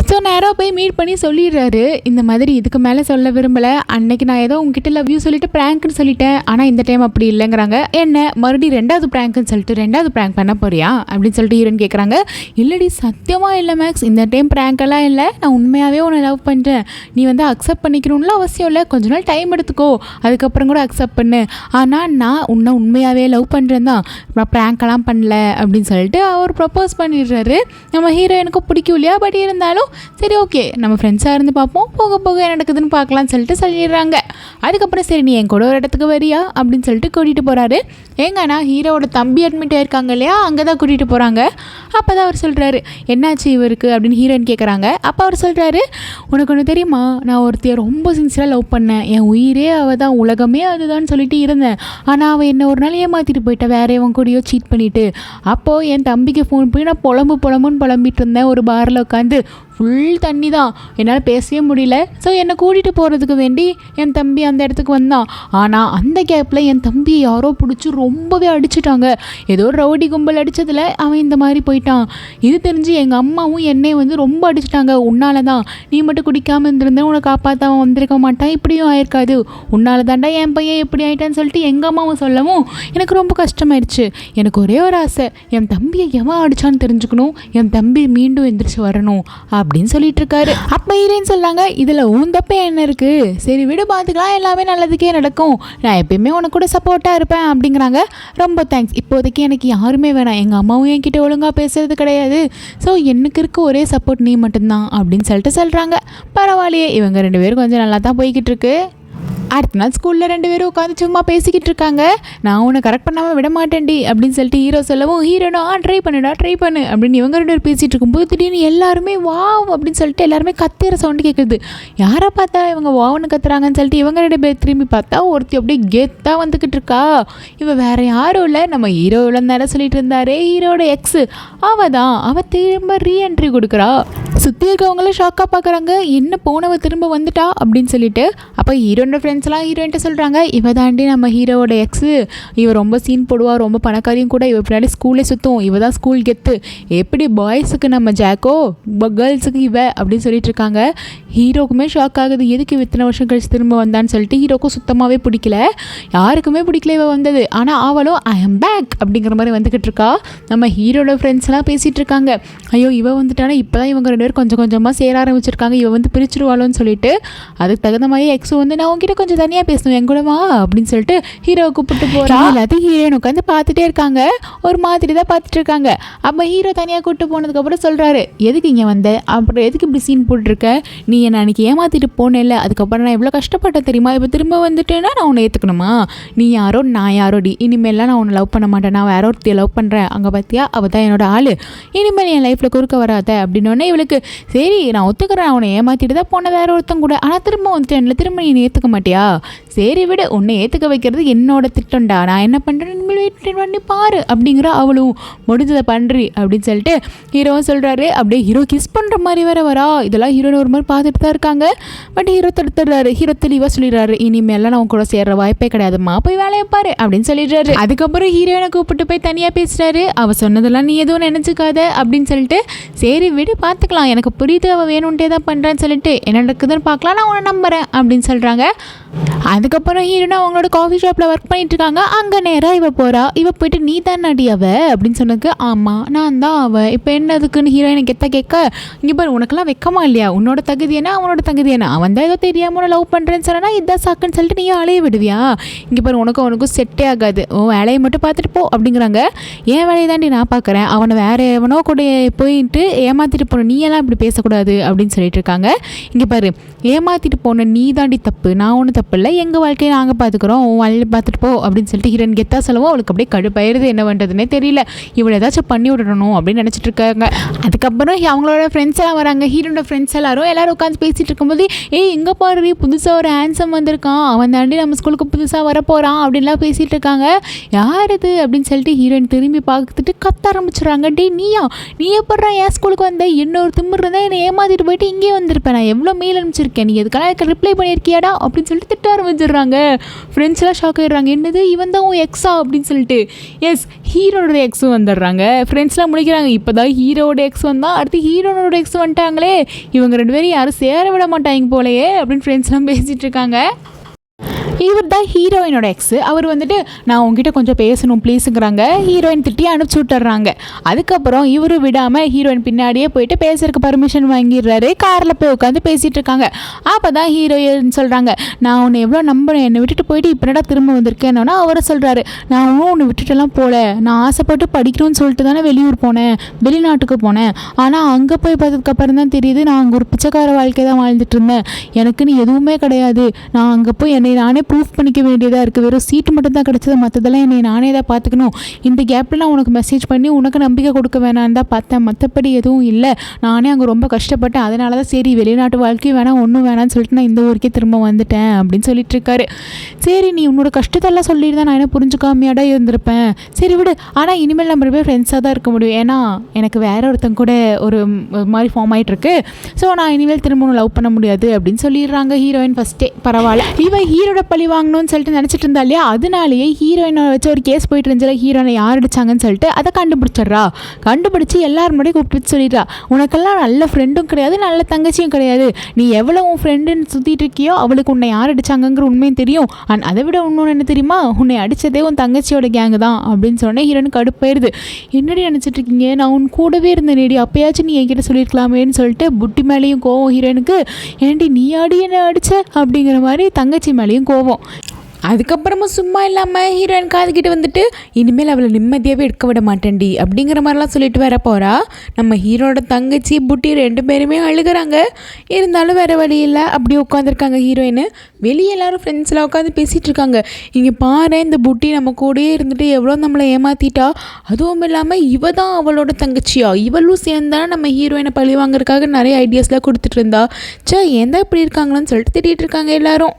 ஸோ நேராக போய் மீட் பண்ணி சொல்லிடுறாரு, இந்த மாதிரி இதுக்கு மேலே சொல்ல விரும்பலை, அன்னைக்கு நான் ஏதோ உங்ககிட்ட லவ் யூ சொல்லிட்டு ப்ராங்க்னு சொல்லிட்டேன், ஆனால் இந்த டைம் அப்படி இல்லைங்கிறாங்க. என்ன மறுபடியும் 2வது ப்ராங்க்னு சொல்லிட்டு 2வது ப்ராங்க் பண்ண போறியா அப்படின்னு சொல்லிட்டு ஹீரோயின் கேட்குறாங்க. இல்லடி சத்தியமாக இல்லை மேக்ஸ், இந்த டைம் ப்ராங்க்கெல்லாம் இல்லை, நான் உண்மையாகவே உன்னை லவ் பண்ணுறேன், நீ வந்து அக்செப்ட் பண்ணிக்கணும்லாம் அவசியம் இல்லை, கொஞ்ச நாள் டைம் எடுத்துக்கோ, அதுக்கப்புறம் கூட அக்செப்ட் பண்ணு, ஆனால் நான் உன்னை உண்மையாகவே லவ் பண்ணுறேன் தான், நான் ப்ராங்க்கெல்லாம் பண்ணல அப்படின்னு சொல்லிட்டு அவர் ப்ரப்போஸ் பண்ணிடுறாரு. நம்ம ஹீரோயினுக்கும் பிடிக்கும் இல்லையா, பட் இருந்தாலும் சரி ஓகே நம்ம ஃப்ரெண்ட்ஸாக இருந்து பார்ப்போம், போக போக என்ன நடக்குதுன்னு பார்க்கலான்னு சொல்லிட்டு சொல்லிடுறாங்க. அதுக்கப்புறம் சரி நீ என் கூட ஒரு இடத்துக்கு வரியா அப்படின்னு சொல்லிட்டு கூட்டிகிட்டு போகிறாரு. ஏங்கன்னா ஹீரோவோட தம்பி அட்மிட் ஆயிருக்காங்க இல்லையா, அங்கே தான் கூட்டிகிட்டு போகிறாங்க. அப்போ தான் அவர் சொல்கிறாரு, என்னாச்சு இவருக்கு அப்படின்னு ஹீரோயின் கேட்குறாங்க. அப்போ அவர் சொல்கிறாரு, உனக்கு ஒன்று தெரியுமா, நான் ஒருத்தையை ரொம்ப சின்சியராக லவ் பண்ணேன், என் உயிரே அவள் தான், உலகமே அதுதான் சொல்லிட்டு இருந்தேன், ஆனால் அவள் என்னை ஒரு நாள் ஏமாற்றிட்டு போயிட்டா, வேற எவன் கூடயோ சீட் பண்ணிவிட்டு. அப்போது என் தம்பிக்கு ஃபோன் பண்ணி நான் புலம்புன்னு புலம்பிட்டு இருந்தேன், ஒரு பாரில் உட்காந்து ஃபுல் தண்ணி தான், என்னால் பேசவே முடியல. ஸோ என்னை கூட்டிகிட்டு போகிறதுக்கு வேண்டி என் தம்பி அந்த இடத்துக்கு வந்தான். ஆனால் அந்த கேப்பில் என் தம்பியை யாரோ பிடிச்சி ரொம்பவே அடிச்சிட்டாங்க, ஏதோ ஒரு ரவுடி கும்பல் அடித்ததில் அவன் இந்த மாதிரி போயிட்டான். இது தெரிஞ்சு எங்கள் அம்மாவும் என்னை வந்து ரொம்ப அடிச்சிட்டாங்க, உன்னால தான், நீ மட்டும் குடிக்காமல் இருந்திருந்தேன் உன்னை காப்பாற்ற அவன் வந்திருக்க மாட்டான், இப்படியும் ஆயிருக்காது, உன்னால தாண்டா என் பையன் எப்படி ஆயிட்டான்னு சொல்லிட்டு எங்கள் அம்மாவும் சொல்லவும் எனக்கு ரொம்ப கஷ்டமாயிடுச்சு. எனக்கு ஒரே ஒரு ஆசை, என் தம்பியை எவன் அடித்தான்னு தெரிஞ்சுக்கணும், என் தம்பி மீண்டும் எந்திரிச்சு வரணும் அப்படின்னு சொல்லிட்டு இருக்காரு. அப்போ ஹீரோயின் சொல்றாங்க, இதில் உன் தப்பே என்ன இருக்குது, சரி விடு பார்த்துக்கலாம், எல்லாமே நல்லதுக்கே நடக்கும், நான் எப்பயுமே உனக்கு கூட சப்போர்ட்டாக இருப்பேன் அப்படிங்கிறாங்க. ரொம்ப தேங்க்ஸ், இப்போதைக்கு எனக்கு யாருமே வேணாம், எங்கள் அம்மாவும் என்கிட்ட ஒழுங்காக பேசுறது கிடையாது, ஸோ எனக்கு இருக்க ஒரே சப்போர்ட் நீ மட்டும்தான் அப்படின்னு சொல்லிட்டு சொல்கிறாங்க. பரவாயில்லையே, இவங்க 2 பேரும் கொஞ்சம் நல்லா தான் போய்கிட்டு இருக்கு. அடுத்த நாள் ஸ்கூலில் 2 பேரும் உட்காந்து சும்மா பேசிக்கிட்டு இருக்காங்க. நான் உன்னை கரெக்ட் பண்ணாமல் விட மாட்டேன்டி அப்படின்னு சொல்லிட்டு ஹீரோ சொல்லவும் ஹீரோனா ட்ரை பண்ணு அப்படின்னு இவங்க 2 பேரும் பேசிகிட்டு இருக்கும்போது திடீர்னு எல்லாருமே வாவ் அப்படின்னு சொல்லிட்டு எல்லாருமே கத்துற சவுண்டு கேட்குது. யாரை பார்த்தா இவங்க வாவ்னு கத்துறாங்கன்னு சொல்லிட்டு இவங்க 2 பேர் திரும்பி பார்த்தா ஒருத்தி அப்படியே கெத்தாக வந்துக்கிட்டு இருக்கா. இவன் வேற யாரும் இல்லை, நம்ம ஹீரோ இவ்வளோ நேரம் சொல்லிட்டு இருந்தாரே ஹீரோட எக்ஸு, அவள் திரும்ப ரீஎன்ட்ரி கொடுக்குறா. சுற்றி இருக்கவங்களும் ஷாக்காக பார்க்குறாங்க, என்ன போனவ திரும்ப வந்துட்டா அப்படின்னு சொல்லிட்டு. அப்போ ஹீரோனோட ஃப்ரெண்ட்ஸ்லாம் ஹீரோயின்ட்ட சொல்கிறாங்க, இவ தாண்டி நம்ம ஹீரோவோட எக்ஸு, இவ ரொம்ப சீன் போடுவா, ரொம்ப பணக்காரியும் கூட, இவ பின்னாடி ஸ்கூலே சுற்றும், இவ தான் ஸ்கூல் கெத்து, எப்படி பாய்ஸுக்கு நம்ம ஜாக்கோ, கேர்ள்ஸுக்கு இவ அப்படின்னு சொல்லிட்டு இருக்காங்க. ஹீரோக்குமே ஷாக் ஆகுது, எதுக்கு இத்தனை வருஷம் கழிச்சு திரும்ப வந்தான்னு சொல்லிட்டு. ஹீரோக்கும் சுத்தமாகவே பிடிக்கல, யாருக்குமே பிடிக்கல இவ வந்தது. ஆனால் அவளும் ஐ எம் பேக் அப்படிங்கிற மாதிரி வந்துக்கிட்டு இருக்கா. நம்ம ஹீரோட ஃப்ரெண்ட்ஸ்லாம் பேசிகிட்டு இருக்காங்க, ஐயோ இவ வந்துட்டானா இப்போ தான் இவங்க 2 பேரும் கொஞ்சம் கொஞ்சமாக சேர ஆரம்பிச்சிருக்காங்க, இவ வந்து பிரிச்சுடுவாளோன்னு சொல்லிட்டு. அதுக்கு தகுந்த மாதிரி எக்ஸும் வந்து நான் உங்ககிட்ட கொஞ்சம் தனியாக பேசணும் என் கூடவா அப்படின்னு சொல்லிட்டு ஹீரோவை கூப்பிட்டு போகிறா. எல்லாத்தையும் ஹீரோயின் உட்காந்து பார்த்துட்டே இருக்காங்க, ஒரு மாதிரி தான் பார்த்துட்டு இருக்காங்க. அப்போ ஹீரோ தனியாக கூப்பிட்டு போனதுக்கப்புறம் சொல்கிறாரு, எதுக்கு இங்கே வந்த, அப்புறம் எதுக்கு இப்படி சீன் போட்டுருக்க, நீ என்னை அன்றைக்கி ஏமாற்றிட்டு போனேன்ல, அதுக்கப்புறம் நான் எவ்வளோ கஷ்டப்பட்டேன் தெரியுமா, இப்போ திரும்ப வந்துட்டேன்னா நான் உன்னை ஏற்றுக்கணுமா, நீ யாரோ நான் யாரோடி, இனிமேலாம் நான் உன்னை லவ் பண்ண மாட்டேன், நான் வேற ஒருத்தையை லவ் பண்ணுறேன், அங்கே பார்த்தியா அவள் தான் என்னோட ஆள், இனிமேல் என் லைஃப்பில் குறுக்க வராத அப்படின்னோடனே இவளுக்கு சரி நான் ஒத்துக்கிறேன், அவனை ஏமாற்றிட்டு தான் போன வேற ஒருத்தன் கூட, ஆனால் திரும்ப வந்துட்டேன்ல, திரும்ப நீ ஏற்றுக்க மாட்டியா, சரி விடு, உன்னை ஏற்றுக்க வைக்கிறது என்னோட திட்டம்டா, நான் என்ன பண்ணுறேன் இனிமேல் வெயிட் பண்ணி பாரு அப்படிங்கிற அவளும் முடிஞ்சதை பண்ணுறி அப்படின்னு சொல்லிட்டு ஹீரோவும் சொல்கிறாரு. அப்படியே ஹீரோ கிஸ் பண்ணுற மாதிரி வேற வரா. இதெல்லாம் ஹீரோயின் ஒரு மாதிரி பார்த்துட்டு தான் இருக்காங்க. But hero தடுத்துடுறாரு. ஹீரோ தெளிவாக சொல்லிடுறாரு, இனிமேலாம் நான் கூட சேர்ற வாய்ப்பே கிடையாதுமா, போய் வேலையை பாரு அப்படின்னு சொல்லிடுறாரு. அதுக்கப்புறம் ஹீரோயினை கூப்பிட்டு போய் தனியாக பேசுகிறாரு. அவள் சொன்னதெல்லாம் நீ எதுவும் நினச்சிக்காத அப்படின்னு சொல்லிட்டு, சரி விடு பார்த்துக்கலாம், எனக்கு புரியுது அவள் வேணும்ட்டே தான் பண்ணுறான்னு சொல்லிட்டு, என்ன நடக்குதுன்னு பார்க்கலாம், நான் உன்னை நம்புறேன் அப்படின்னு சொல்கிறாங்க. அதுக்கப்புறம் ஹீரோனா அவங்களோட காஃபி ஷாப்பில் ஒர்க் பண்ணிட்டு இருக்காங்க. அங்கே நேராக இவ போகிறா. இவ போயிட்டு நீ தான் நடி அவ அப்படின்னு சொன்னதுக்கு, ஆமாம் நான் தான் அவள், இப்போ என்னதுக்குன்னு ஹீரோயினை கெத்த கேட்க, இங்கே பாரு உனக்கெல்லாம் வைக்கமா இல்லையா, உன்னோட தகுதி என்ன அவனோட தகுதி என்ன, அவன் தான் ஏதோ தெரியாமல் உன்னை லவ் பண்ணுறேன்னு சொன்னா இதான் சாக்குன்னு சொல்லிட்டு நீயும் அலைய விடுவியா, இங்கே பாரு உனக்கும் செட்டே ஆகாது, ஓ வேலையை மட்டும் பார்த்துட்டு போ அப்படிங்கிறாங்க. ஏன் வேலையை தாண்டி நான் பார்க்குறேன், அவனை வேற எவனோ கூட போயிட்டு ஏமாற்றிட்டு போன நீ எல்லாம் இப்படி பேசக்கூடாது அப்படின்னு சொல்லிட்டு இருக்காங்க. இங்கே பாரு ஏமாற்றிட்டு போன நீ தாண்டி தப்பு, நான் ஒன்றும் தப்பு இல்லை, எங்கள் வாழ்க்கையை நாங்கள் பார்த்துக்குறோம், உன் வாழ்க்கையை பார்த்துட்டு போ அப்படின்னு சொல்லிட்டு ஹீரோயின் கெத்தா சொல்லவும் அவளுக்கு அப்படியே கடுப்பாயிருது, என்ன பண்ணுறதுனே தெரியல, இவளை ஏதாச்சும் பண்ணி விடணும் அப்படின்னு நினச்சிட்டு இருக்காங்க. அதுக்கப்புறம் அவங்களோட ஃப்ரெண்ட்ஸ் எல்லாம் வராங்க. ஹீரோட ஃப்ரெண்ட்ஸ் எல்லாரும் உட்காந்து பேசிகிட்டு இருக்கும்போது, ஏய் எங்கே பாரு புதுசாக ஒரு ஹேண்ட்ஸம் வந்திருக்கான், அவன் தாண்டி நம்ம ஸ்கூலுக்கு புதுசாக வரப்போகிறான் அப்படின்லாம் பேசிகிட்டு இருக்காங்க. யார் இது அப்படின்னு சொல்லிட்டு ஹீரோயின் திரும்பி பார்த்துட்டு கத்த ஆரம்பிச்சிடுறாங்க, டே நீ எப்பட்றா என் ஸ்கூலுக்கு வந்த, இன்னொரு திமிர் இருந்தால் என்னை ஏமாற்றிட்டு போயிட்டு இங்கே வந்திருப்பேன், நான் எவ்வளோ மெயில் அனுப்பிச்சிருக்கேன், நீ எதுக்கெல்லாம் எனக்கு ரிப்ளை பண்ணியிருக்கியாடா அப்படின்னு சொல்லிட்டு திட்ட ஆரம்பிச்சிடுறாங்க. ஃப்ரெண்ட்ஸ்லாம் ஷாக் ஆகிடுறாங்க, என்னது இவன் தான் உன் எக்ஸா அப்படின்னு சொல்லிட்டு. எஸ் ஹீரோட எக்ஸும் வந்துடுறாங்க. ஃப்ரெண்ட்ஸ்லாம் முடிக்கிறாங்க, இப்போ தான் ஹீரோட எக்ஸ் வந்தால் அடுத்து ஹீரோனோட எக்ஸ் வந்துட்டாங்களே, இவங்க 2 பேரும் யாரும் சேர விட மாட்டாங்க போலையே அப்படின்னு ஃப்ரெண்ட்ஸ்லாம் பேசிகிட்டு இருக்காங்க. இவர் தான் ஹீரோயினோட எக்ஸு. அவர் வந்துட்டு நான் உங்ககிட்ட கொஞ்சம் பேசணும் ப்ளீஸுங்கிறாங்க. ஹீரோயின் திட்டி அனுப்பிச்சி விட்டுறாங்க. அதுக்கப்புறம் இவரு விடாமல் ஹீரோயின் பின்னாடியே போயிட்டு பேசுறதுக்கு பர்மிஷன் வாங்கிடுறாரு. காரில் போய் உட்காந்து பேசிகிட்டு இருக்காங்க. அப்போ தான் ஹீரோயின் சொல்கிறாங்க, நான் உன்னை எவ்வளோ நம்புறேன், என்னை விட்டுட்டு போயிட்டு இப்போடா திரும்ப வந்திருக்கேன்னா அவரை சொல்கிறாரு, நான் ஒன்றும் உன்னை விட்டுட்டுலாம் போகல, நான் ஆசைப்பட்டு படிக்கணும்னு சொல்லிட்டு தானே வெளியூர் போனேன், வெளிநாட்டுக்கு போனேன், ஆனால் அங்கே போய் பார்த்ததுக்கப்புறம் தான் தெரியுது நான் அங்கே ஒரு பிச்சைக்கார வாழ்க்கை தான் வாழ்ந்துட்டு இருந்தேன், எனக்குன்னு எதுவுமே கிடையாது, நான் அங்கே போய் என்னை நானே ப்ரூஃப் பண்ணிக்க வேண்டியதாக இருக்குது, வெறும் சீட்டு மட்டும் தான் கிடச்சது, மற்றதெல்லாம் என்னை நானே தான் பார்த்துக்கணும், இந்த கேப்பில் நான் உனக்கு மெசேஜ் பண்ணி உனக்கு நம்பிக்கை கொடுக்க வேணான்னு தான் பார்த்தேன், மற்றபடி எதுவும் இல்லை, நானே அங்கே ரொம்ப கஷ்டப்பட்டேன், அதனால தான் சரி வெளிநாட்டு வாழ்க்கையும் வேணாம் ஒன்றும் வேணான்னு சொல்லிட்டு நான் இந்த ஊருக்கே திரும்ப வந்துட்டேன் அப்படின்னு சொல்லிட்டு இருக்காரு. சரி நீ உன்னோட கஷ்டத்தெல்லாம் சொல்லிட்டு நான் என்ன புரிஞ்சுக்காமையாடா இருந்திருப்பேன், சரி விடு, ஆனால் இனிமேல் நம்ம போய் ஃப்ரெண்ட்ஸாக தான் இருக்க முடியும், ஏன்னா எனக்கு வேற ஒருத்தங்க கூட ஒரு மாதிரி ஃபார்ம் ஆகிட்டுருக்கு, ஸோ நான் இனிமேல் திரும்ப லவ் பண்ண முடியாது அப்படின்னு சொல்லிடுறாங்க ஹீரோயின் ஃபஸ்ட்டே. பரவாயில்ல, இவன் ஹீரோட பழி வாங்கணும்னு சொல்லிட்டு நினச்சிட்டு இருந்தா இல்லையா, அதனாலேயே ஹீரோயினை வச்சு ஒரு கேஸ் போயிட்டு இருந்துச்சுல, ஹீரோயினை யார் அடிச்சாங்கன்னு சொல்லிட்டு அதை கண்டுபிடிச்சிட்றா. கண்டுபிடிச்சி எல்லாரும் முன்னாடி கூப்பிட்டு சொல்லிடுறா, உனக்கெல்லாம் நல்ல ஃப்ரெண்டும் கிடையாது நல்ல தங்கச்சியும் கிடையாது, நீ எவ்வளோ உன் ஃப்ரெண்டுன்னு சுற்றிட்டு இருக்கியோ அவளுக்கு உன்னை யார் அடிச்சாங்கங்கிற உண்மையும் தெரியும், அண்ட் அதை விட இன்னொன்று என்ன தெரியுமா, உன்னை அடித்ததே உன் தங்கச்சியோட கேங்கு தான் அப்படின்னு சொன்னேன். ஹீரோயின் கடுப்பாயிருது, என்னடி நினச்சிட்டு இருக்கீங்க, நான் உன் கூடவே இருந்தேன் நேடி, அப்பயாச்சும் நீ என்கிட்ட சொல்லியிருக்கலாமேன்னு சொல்லிட்டு புட்டி மேலேயும் கோவம் ஹீரோயினுக்கு, ஏன்டி நீ ஆடி என்ன அடிச்ச அப்படிங்கிற மாதிரி தங்கச்சி மேலேயும் கோவம். அதுக்கப்புறமா சும்மா இல்லாமல் ஹீரோயின் காதுகிட்ட வந்துட்டு இனிமேல் அவளை நிம்மதியாகவே எடுக்க விட மாட்டேன்டி அப்படிங்கிற மாதிரிலாம் சொல்லிட்டு வர போகிறா. நம்ம ஹீரோட தங்கச்சி புட்டி 2 பேருமே அழுகிறாங்க. இருந்தாலும் வேறு வழி இல்லை, அப்படி உட்காந்துருக்காங்க ஹீரோயின். வெளியே எல்லோரும் ஃப்ரெண்ட்ஸ்லாம் உட்காந்து பேசிகிட்டு இருக்காங்க. இங்கே பாரு இந்த புட்டி நம்ம கூடயே இருந்துட்டு எவ்வளோ நம்மளை ஏமாற்றிட்டா, அதுவும் இல்லாமல் இவ தான் அவளோட தங்கச்சியா, இவளும் சேர்ந்தாலும் நம்ம ஹீரோயினை பழி வாங்குறதுக்காக நிறைய ஐடியாஸ்லாம் கொடுத்துட்டு இருந்தா, சே ஏன் இப்படி இருக்காங்களான்னு சொல்லிட்டு திட்டிகிட்டு இருக்காங்க எல்லோரும்.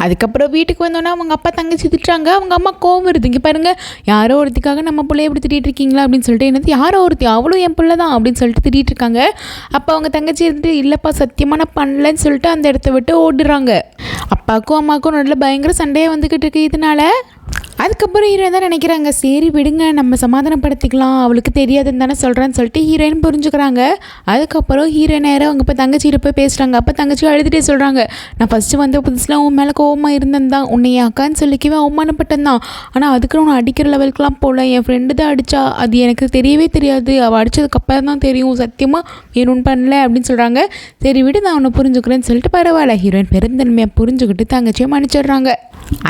அதுக்கப்புறம் வீட்டுக்கு வந்தோன்னா அவங்க அப்பா தங்கச்சி திட்டுறாங்க. அவங்க அம்மா கோவம் வருது. இங்கே பாருங்கள், யாரோ ஒருத்திக்காக நம்ம பிள்ளைய எப்படி திட்டிகிட்டு இருக்கீங்களா அப்படின்னு சொல்லிட்டு, என்னது யாரோ ஒருத்தி, அவளும் என் பிள்ளை தான் அப்படின்னு சொல்லிட்டு திட்டிகிட்டு இருக்காங்க. அப்போ அவங்க தங்கச்சி இருந்துட்டு, இல்லைப்பா சத்தியமாக நான் பண்ணலன்னு சொல்லிட்டு அந்த இடத்த விட்டு ஓடுறாங்க. அப்பாவுக்கும் அம்மாவுக்கும் நல்ல பயங்கர சண்டையாக வந்துக்கிட்டு இருக்கு இதனால. அதுக்கப்புறம் ஹீரோயின் தான் நினைக்கிறாங்க, சரி விடுங்க நம்ம சமாதானப்படுத்திக்கலாம், அவளுக்கு தெரியாதுன்னு தானே சொல்கிறேன்னு சொல்லிட்டு ஹீரோயின் புரிஞ்சுக்கிறாங்க. அதுக்கப்புறம் ஹீரோயின் நேரம் அவங்க இப்போ தங்கச்சிகிட்ட போய் பேசுகிறாங்க. அப்போ தங்கச்சி அழுதுகிட்டே சொல்கிறாங்க, நான் ஃபஸ்ட்டு வந்த புதுசில் உன் மேலே கோவமாக இருந்தேன் தான், உன்னை அக்கான்னு சொல்லிக்கவே அவமானப்பட்டேன் தான். ஆனால் அதுக்குன்னு உன்னை அடிக்கிற லெவலுக்குலாம் போகல, என் ஃப்ரெண்டு தான் அடித்தா, அது எனக்கு தெரியவே தெரியாது, அவள் அடித்ததுக்கப்புறம் தான் தெரியும், சத்தியமாக வேணும்னு பண்ணல அப்படின்னு சொல்கிறாங்க. சரி விடு, நான் உன்னை புரிஞ்சுக்கிறேன்னு சொல்லிட்டு பரவாயில்ல ஹீரோயின் பெருந்தன்மையாக புரிஞ்சுக்கிட்டு தங்கச்சியை மன்னிச்சிடுறாங்க.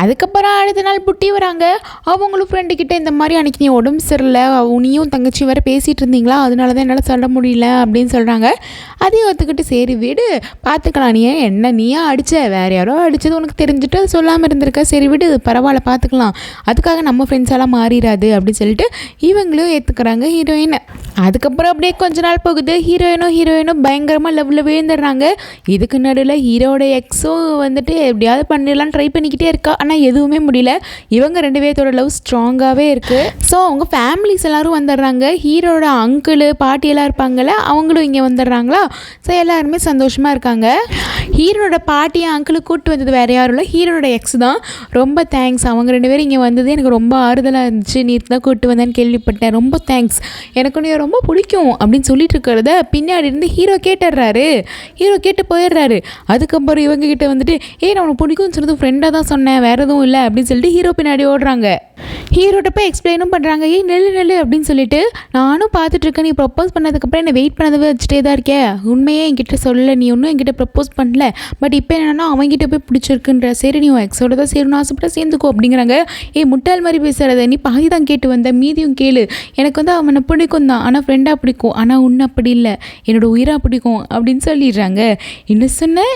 அதுக்கப்புறம் அடுத்த நாள் புட்டி வராங்க. அவங்களும் ஃப்ரெண்டுக்கிட்ட இந்த மாதிரி அன்றைக்கி நீ உடம்பு சரியில்லை, நீயும் தங்கச்சி வேறு பேசிகிட்டு இருந்தீங்களா, அதனால தான் என்னால் சொல்ல முடியல அப்படின்னு சொல்கிறாங்க. அதையும் ஒத்துக்கிட்டு சரி விடு பார்த்துக்கலாம், நீ என்ன நீயா அடித்த, வேறு யாரோ அடித்தது உனக்கு தெரிஞ்சுட்டு சொல்லாமல் இருந்திருக்க, சரி விடு பரவாயில்ல பார்த்துக்கலாம், அதுக்காக நம்ம ஃப்ரெண்ட்ஸெல்லாம் மாறிடாது அப்படின்னு சொல்லிட்டு இவங்களும் ஏற்றுக்கிறாங்க ஹீரோயின். அதுக்கப்புறம் அப்படியே கொஞ்ச நாள் போகுது. ஹீரோயினும் பயங்கரமாக லெவலில் விழுந்துடுறாங்க. இதுக்கு நடுவில் ஹீரோட எக்ஸும் வந்துட்டு எப்படியாவது பண்ணிடலாம் ட்ரை பண்ணிக்கிட்டே இருக்கா. ஆனால் எதுவுமே முடியல. இவங்க 2 பேர்த்தோட லவ் ஸ்ட்ராங்காகவே இருக்குது. ஸோ அவங்க ஃபேமிலிஸ் எல்லோரும் வந்துடுறாங்க. ஹீரோட அங்கிள் பாட்டியெல்லாம் இருப்பாங்கள்ல, அவங்களும் இங்கே வந்துடுறாங்களா. ஸோ எல்லாருமே சந்தோஷமாக இருக்காங்க. ஹீரோட பாட்டியை அங்கிளுக்கு கூப்பிட்டு வந்தது வேறு யாரும் இல்லை, ஹீரோட எக்ஸ் தான். ரொம்ப தேங்க்ஸ், அவங்க 2 பேரும் இங்கே வந்தது எனக்கு ரொம்ப ஆறுதலாக இருந்துச்சு, நீ தான் கூப்பிட்டு வந்தேன்னு கேள்விப்பட்டேன், ரொம்ப தேங்க்ஸ், எனக்கு நீ ரொம்ப பிடிக்கும் அப்படின்னு சொல்லிட்டு இருக்கிறத பின்னாடி இருந்து ஹீரோ கேட்டு போயிடுறாரு. அதுக்கப்புறம் இவங்க கிட்ட வந்துட்டு நான் உனக்கு பிடிக்கும்னு சொன்னது ஃப்ரெண்டாக தான் சொன்னேன், வேறு எதுவும் இல்லை அப்படின்னு சொல்லிட்டு ஹீரோ பின்னாடி ஓடுறாங்க. ஹீரோட்ட போய் எக்ஸ்பிளைனும் பண்ணுறாங்க, நெல்லு அப்படின்னு சொல்லிட்டு, நானும் பார்த்துட்ருக்கேன், நீ ப்ரப்போஸ் பண்ணதுக்கப்புறம் என்னை வெயிட் பண்ணதை வச்சுட்டே தான் இருக்கேன், உண்மையே என்கிட்ட சொல்லலை, நீ ஒன்றும் என்கிட்ட ப்ரப்போஸ் பண்ணல, பட் இப்போ என்னென்னா அவங்ககிட்ட போய் பிடிச்சிருக்குன்ற, சரி நீ எக்ஸோட தான் சேரணும் ஆசைப்பட்டா சேர்ந்துக்கோ அப்படிங்கிறாங்க. முட்டாள் மாதிரி பேசுகிறத, நீ பாதி தான் கேட்டு வந்த, மீதியும் கேளு, எனக்கு வந்து அவனை பிடிக்கும் தான், ஆனால் ஃப்ரெண்டாக பிடிக்கும், ஆனால் உன்னை அப்படி இல்லை, என்னோடய உயிராக பிடிக்கும் அப்படின்னு சொல்லிடுறாங்க. என்ன சொன்னேன்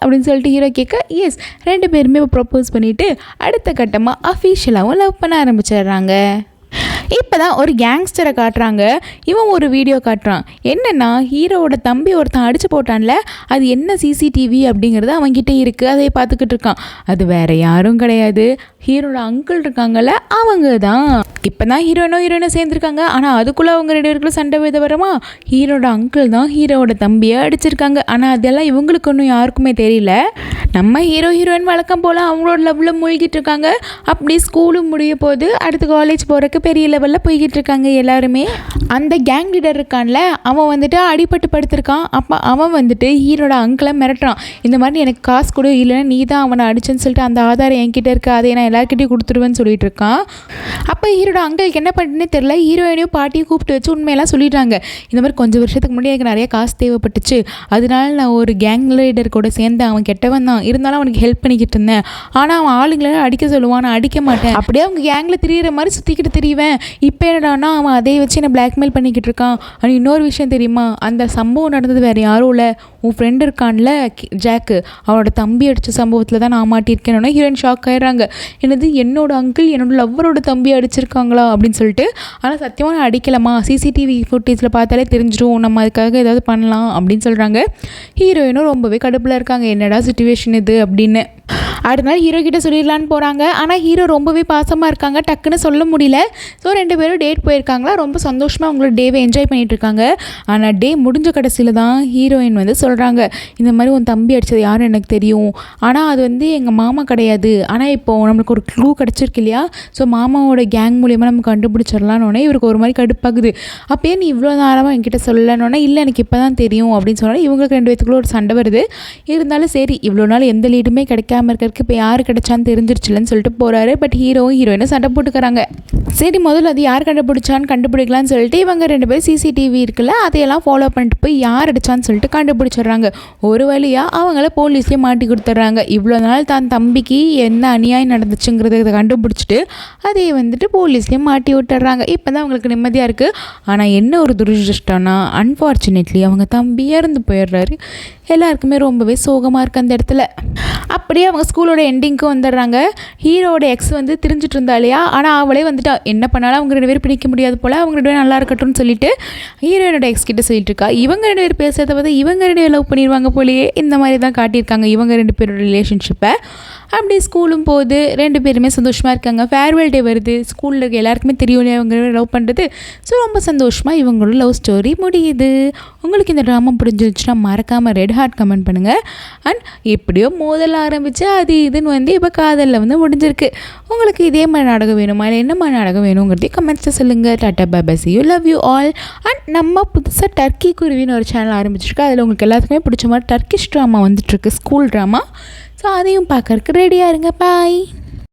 அப்படின்னு சொல்லிட்டு ஹீரோ கேட்க, எஸ் 2 பேருமே இப்போ ப்ரப்போஸ் பண்ணிவிட்டு அடுத்த கட்டமாக அஃபீஷியலாகவும் லவ் பண்ண ஆரம்பிச்சிடுறாங்க. இப்போ தான் ஒரு கேங்ஸ்டரை காட்டுறாங்க. இவன் ஒரு வீடியோ காட்டுறான். என்னென்னா ஹீரோவோட தம்பி ஒருத்தன் அடித்து போட்டான்ல, அது என்ன சிசிடிவி அப்படிங்கிறது அவன்கிட்ட இருக்குது, அதை பார்த்துக்கிட்டு இருக்கான். அது வேறு யாரும் கிடையாது, ஹீரோட அங்கிள் இருக்காங்கல்ல அவங்க தான். இப்போ தான் ஹீரோயினும் சேர்ந்துருக்காங்க. ஆனால் அதுக்குள்ளே அவங்க 2 பேருக்குள்ள சண்டை விதவரமா ஹீரோட அங்கிள் தான் ஹீரோவோட தம்பியை அடிச்சிருக்காங்க. ஆனால் அதெல்லாம் இவங்களுக்கு ஒன்றும் யாருக்குமே தெரியல. நம்ம ஹீரோயின் வழக்கம் போல் அவங்களோட லவ்வில் மூழ்கிட்டு இருக்காங்க. அப்படி ஸ்கூலும் முடிய போது அடுத்து காலேஜ் போகிறதுக்கு பெரிய லெவலில் போய்கிட்டு இருக்காங்க எல்லாருமே. அந்த கேங் லீடர் இருக்கான்ல, அவன் வந்துட்டு அடிபட்டு படுத்திருக்கான். அப்போ அவன் வந்துட்டு ஹீரோட அங்கிளை மிரட்டுறான், இந்த மாதிரி எனக்கு காசு கொடு, இல்லைன்னா நீ தான் அவனை அடிச்சுன்னு சொல்லிட்டு அந்த ஆதாரம் என்கிட்ட இருக்குது, அதை நான் எல்லாருக்கிட்டையும் கொடுத்துருவேன்னு சொல்லிட்டு இருக்கான். அப்போ ஹீரோட அங்கிளுக்கு என்ன பண்ணுறதுனே தெரில. ஹீரோயினையும் பாட்டியும் கூப்பிட்டு வச்சு உண்மையெல்லாம் சொல்லிடுறாங்க. இந்த மாதிரி கொஞ்சம் வருஷத்துக்கு முன்னாடி எனக்கு நிறைய காசு தேவைப்பட்டுச்சு, அதனால நான் ஒரு கேங் லீடர் கூட சேர்ந்து, அவன் கெட்டவன் தான், இருந்தாலும் அவனுக்கு ஹெல்ப் பண்ணிக்கிட்டு இருந்தேன். ஆனால் அவன் ஆளுங்களை அடிக்க சொல்லுவான், நான் அடிக்க மாட்டேன், அப்படியே அவங்க கேங்கில் திரியிற மாதிரி சுற்றிக்கிட்டு திரிவேன். இப்போ என்னடானா அவன் அதை வச்சு என்னை பிளாக்மெயில் பண்ணிக்கிட்டு இருக்கான். ஆனால் இன்னொரு விஷயம் தெரியுமா, அந்த சம்பவம் நடந்தது வேறு யாரும் இல்லை, உன் ஃப்ரெண்டு இருக்கான்ல ஜாக்கு, அவனோட தம்பி அடித்த சம்பவத்தில் தான் நான் மாட்டியிருக்கேன்னு ஹீரோயின் ஷாக் ஆயிடுறாங்க. என்னது என்னோட அங்கிள் என்னோட லவ்வரோட தம்பி அடிச்சிருக்காங்களா அப்படின்னு சொல்லிட்டு. ஆனால் சத்தியமாக நான் அடிக்கலாமா, சிசிடிவி ஃபுட்டேஜில் பார்த்தாலே தெரிஞ்சிடும், நம்ம அதுக்காக ஏதாவது பண்ணலாம் அப்படின்னு சொல்கிறாங்க. ஹீரோயினும் ரொம்பவே கடுப்பில் இருக்காங்க, என்னடா சிச்சுவேஷன் இது அப்படின்னு. அடுத்த நாள் ஹீரோ கிட்ட சொல்லிடலான்னு போகிறாங்க. ஆனால் ஹீரோ ரொம்பவே பாசமாக இருக்காங்க, டக்குன்னு சொல்ல முடியல. ஸோ 2 பேரும் டேட் போயிருக்காங்களா, ரொம்ப சந்தோஷமாக அவங்களோட டேவை என்ஜாய் பண்ணிகிட்டு இருக்காங்க. ஆனால் டே முடிஞ்ச கடைசியில் தான் ஹீரோயின் வந்து சொல்கிறாங்க, இந்த மாதிரி உன் தம்பி அடித்தது யாரும் எனக்கு தெரியும், ஆனால் அது வந்து எங்கள் மாமா கிடையாது, ஆனால் இப்போது நம்மளுக்கு ஒரு க்ளூ கிடச்சிருக்கு இல்லையா, ஸோ மாமாவோட கேங் மூலியமாக நம்ம கண்டுபிடிச்சிடலான்னு இவருக்கு ஒரு மாதிரி கடுப்பாகுது. அப்போயே நீ இவ்வளோ நேரமாக என்கிட்ட சொல்லணுன்னா, இல்லை எனக்கு இப்போ தான் தெரியும் அப்படின்னு சொன்னால் இவங்களுக்கு 2 பேத்துக்குள்ளே ஒரு சண்டை வருது. இருந்தாலும் சரி இவ்வளோ நாள் எந்த லீடுமே கிடைக்காம இருக்கிறதுக்கு இப்போ யார் கிடைச்சான்னு தெரிஞ்சிருச்சுலன்னு சொல்லிட்டு போகிறாரு. பட் ஹீரோயினை சண்டை போட்டுக்கிறாங்க. சரி முதல்ல அது யார் கண்டுபிடிச்சான்னு கண்டுபிடிக்கலான்னு சொல்லிட்டு இவங்க 2 பேரும் சிசிடிவி இருக்குல்ல அதையெல்லாம் ஃபாலோ பண்ணிட்டு போய் யார் அடிச்சான்னு சொல்லிட்டு கண்டுபிடிச்சிடுறாங்க. ஒரு வழியாக அவங்கள போலீஸ்லேயே மாட்டி கொடுத்துட்றாங்க. இவ்வளோ நாள் தான் தம்பிக்கு என்ன அநியாயம் நடந்துச்சுங்கிறத கண்டுபிடிச்சிட்டு அதை வந்துட்டு போலீஸ்லேயே மாட்டி விட்டுறாங்க. இப்போ தான் அவங்களுக்கு நிம்மதியாக இருக்குது. ஆனால் என்ன ஒரு துரதிருஷ்டம்னா, அன்ஃபார்ச்சுனேட்லி அவங்க தம்பி இறந்து போயிடுறாரு. எல்லாருக்குமே ரொம்பவே சோகமாக இருக்குது அந்த இடத்துல. அப்படியே அவங்க ஸ்கூலோட எண்டிங்க்கு வந்துடுறாங்க. ஹீரோட எக்ஸ் வந்து திரிஞ்சிட்டு இருந்தா இல்லையா, ஆனால் அவளே வந்துட்டு என்ன பண்ணாலும் அவங்க 2 பேரும் பிடிக்க முடியாது போல், அவங்க 2 பேரும் நல்லா இருக்கட்டும்னு சொல்லிட்டு ஹீரோயினோட எக்ஸ் கிட்ட சொல்லிட்டு இருக்கா. இவங்க 2 பேர் பேசுறத வந்து இவங்க 2 பேர் லவ் பண்ணிடுவாங்க போலேயே, இந்த மாதிரி தான் காட்டியிருக்காங்க இவங்க 2 பேரோட ரிலேஷன்ஷிப்பை. அப்படியே ஸ்கூலும் போகுது, 2 பேருமே சந்தோஷமாக இருக்காங்க. ஃபேர்வெல் டே வருது, ஸ்கூலில் இருக்க எல்லாருக்குமே தெரியும் இல்லையா அவங்க லவ் பண்ணுறது. ஸோ ரொம்ப சந்தோஷமாக இவங்களோட லவ் ஸ்டோரி முடியுது. உங்களுக்கு இந்த ட்ராமா புரிஞ்சிருச்சுன்னா மறக்காமல் ரெட் ஹார்ட் கமெண்ட் பண்ணுங்கள். அண்ட் எப்படியோ மோதல் ஆரம்பித்து அது இதுன்னு வந்து இப்போ காதலில் வந்து முடிஞ்சிருக்கு. உங்களுக்கு இதே மாதிரி நாடகம் வேணுமா இல்லை என்ன மாதிரி நாடகம் வேணுங்கிறதையும் கமெண்ட்ஸில் சொல்லுங்கள். Tata bye, see you, love you all. And நம்ம புதுசாக டர்க்கி குருவின்னு ஒரு சேனல் ஆரம்பிச்சிருக்கு. அதில் உங்களுக்கு எல்லாத்துக்குமே பிடிச்ச மாதிரி டர்க்கிஷ் ட்ராமா வந்துட்டுருக்கு, ஸ்கூல் ட்ராமா. ஸோ அதையும் பார்க்கறதுக்கு ரெடியாக இருங்க. பாய்.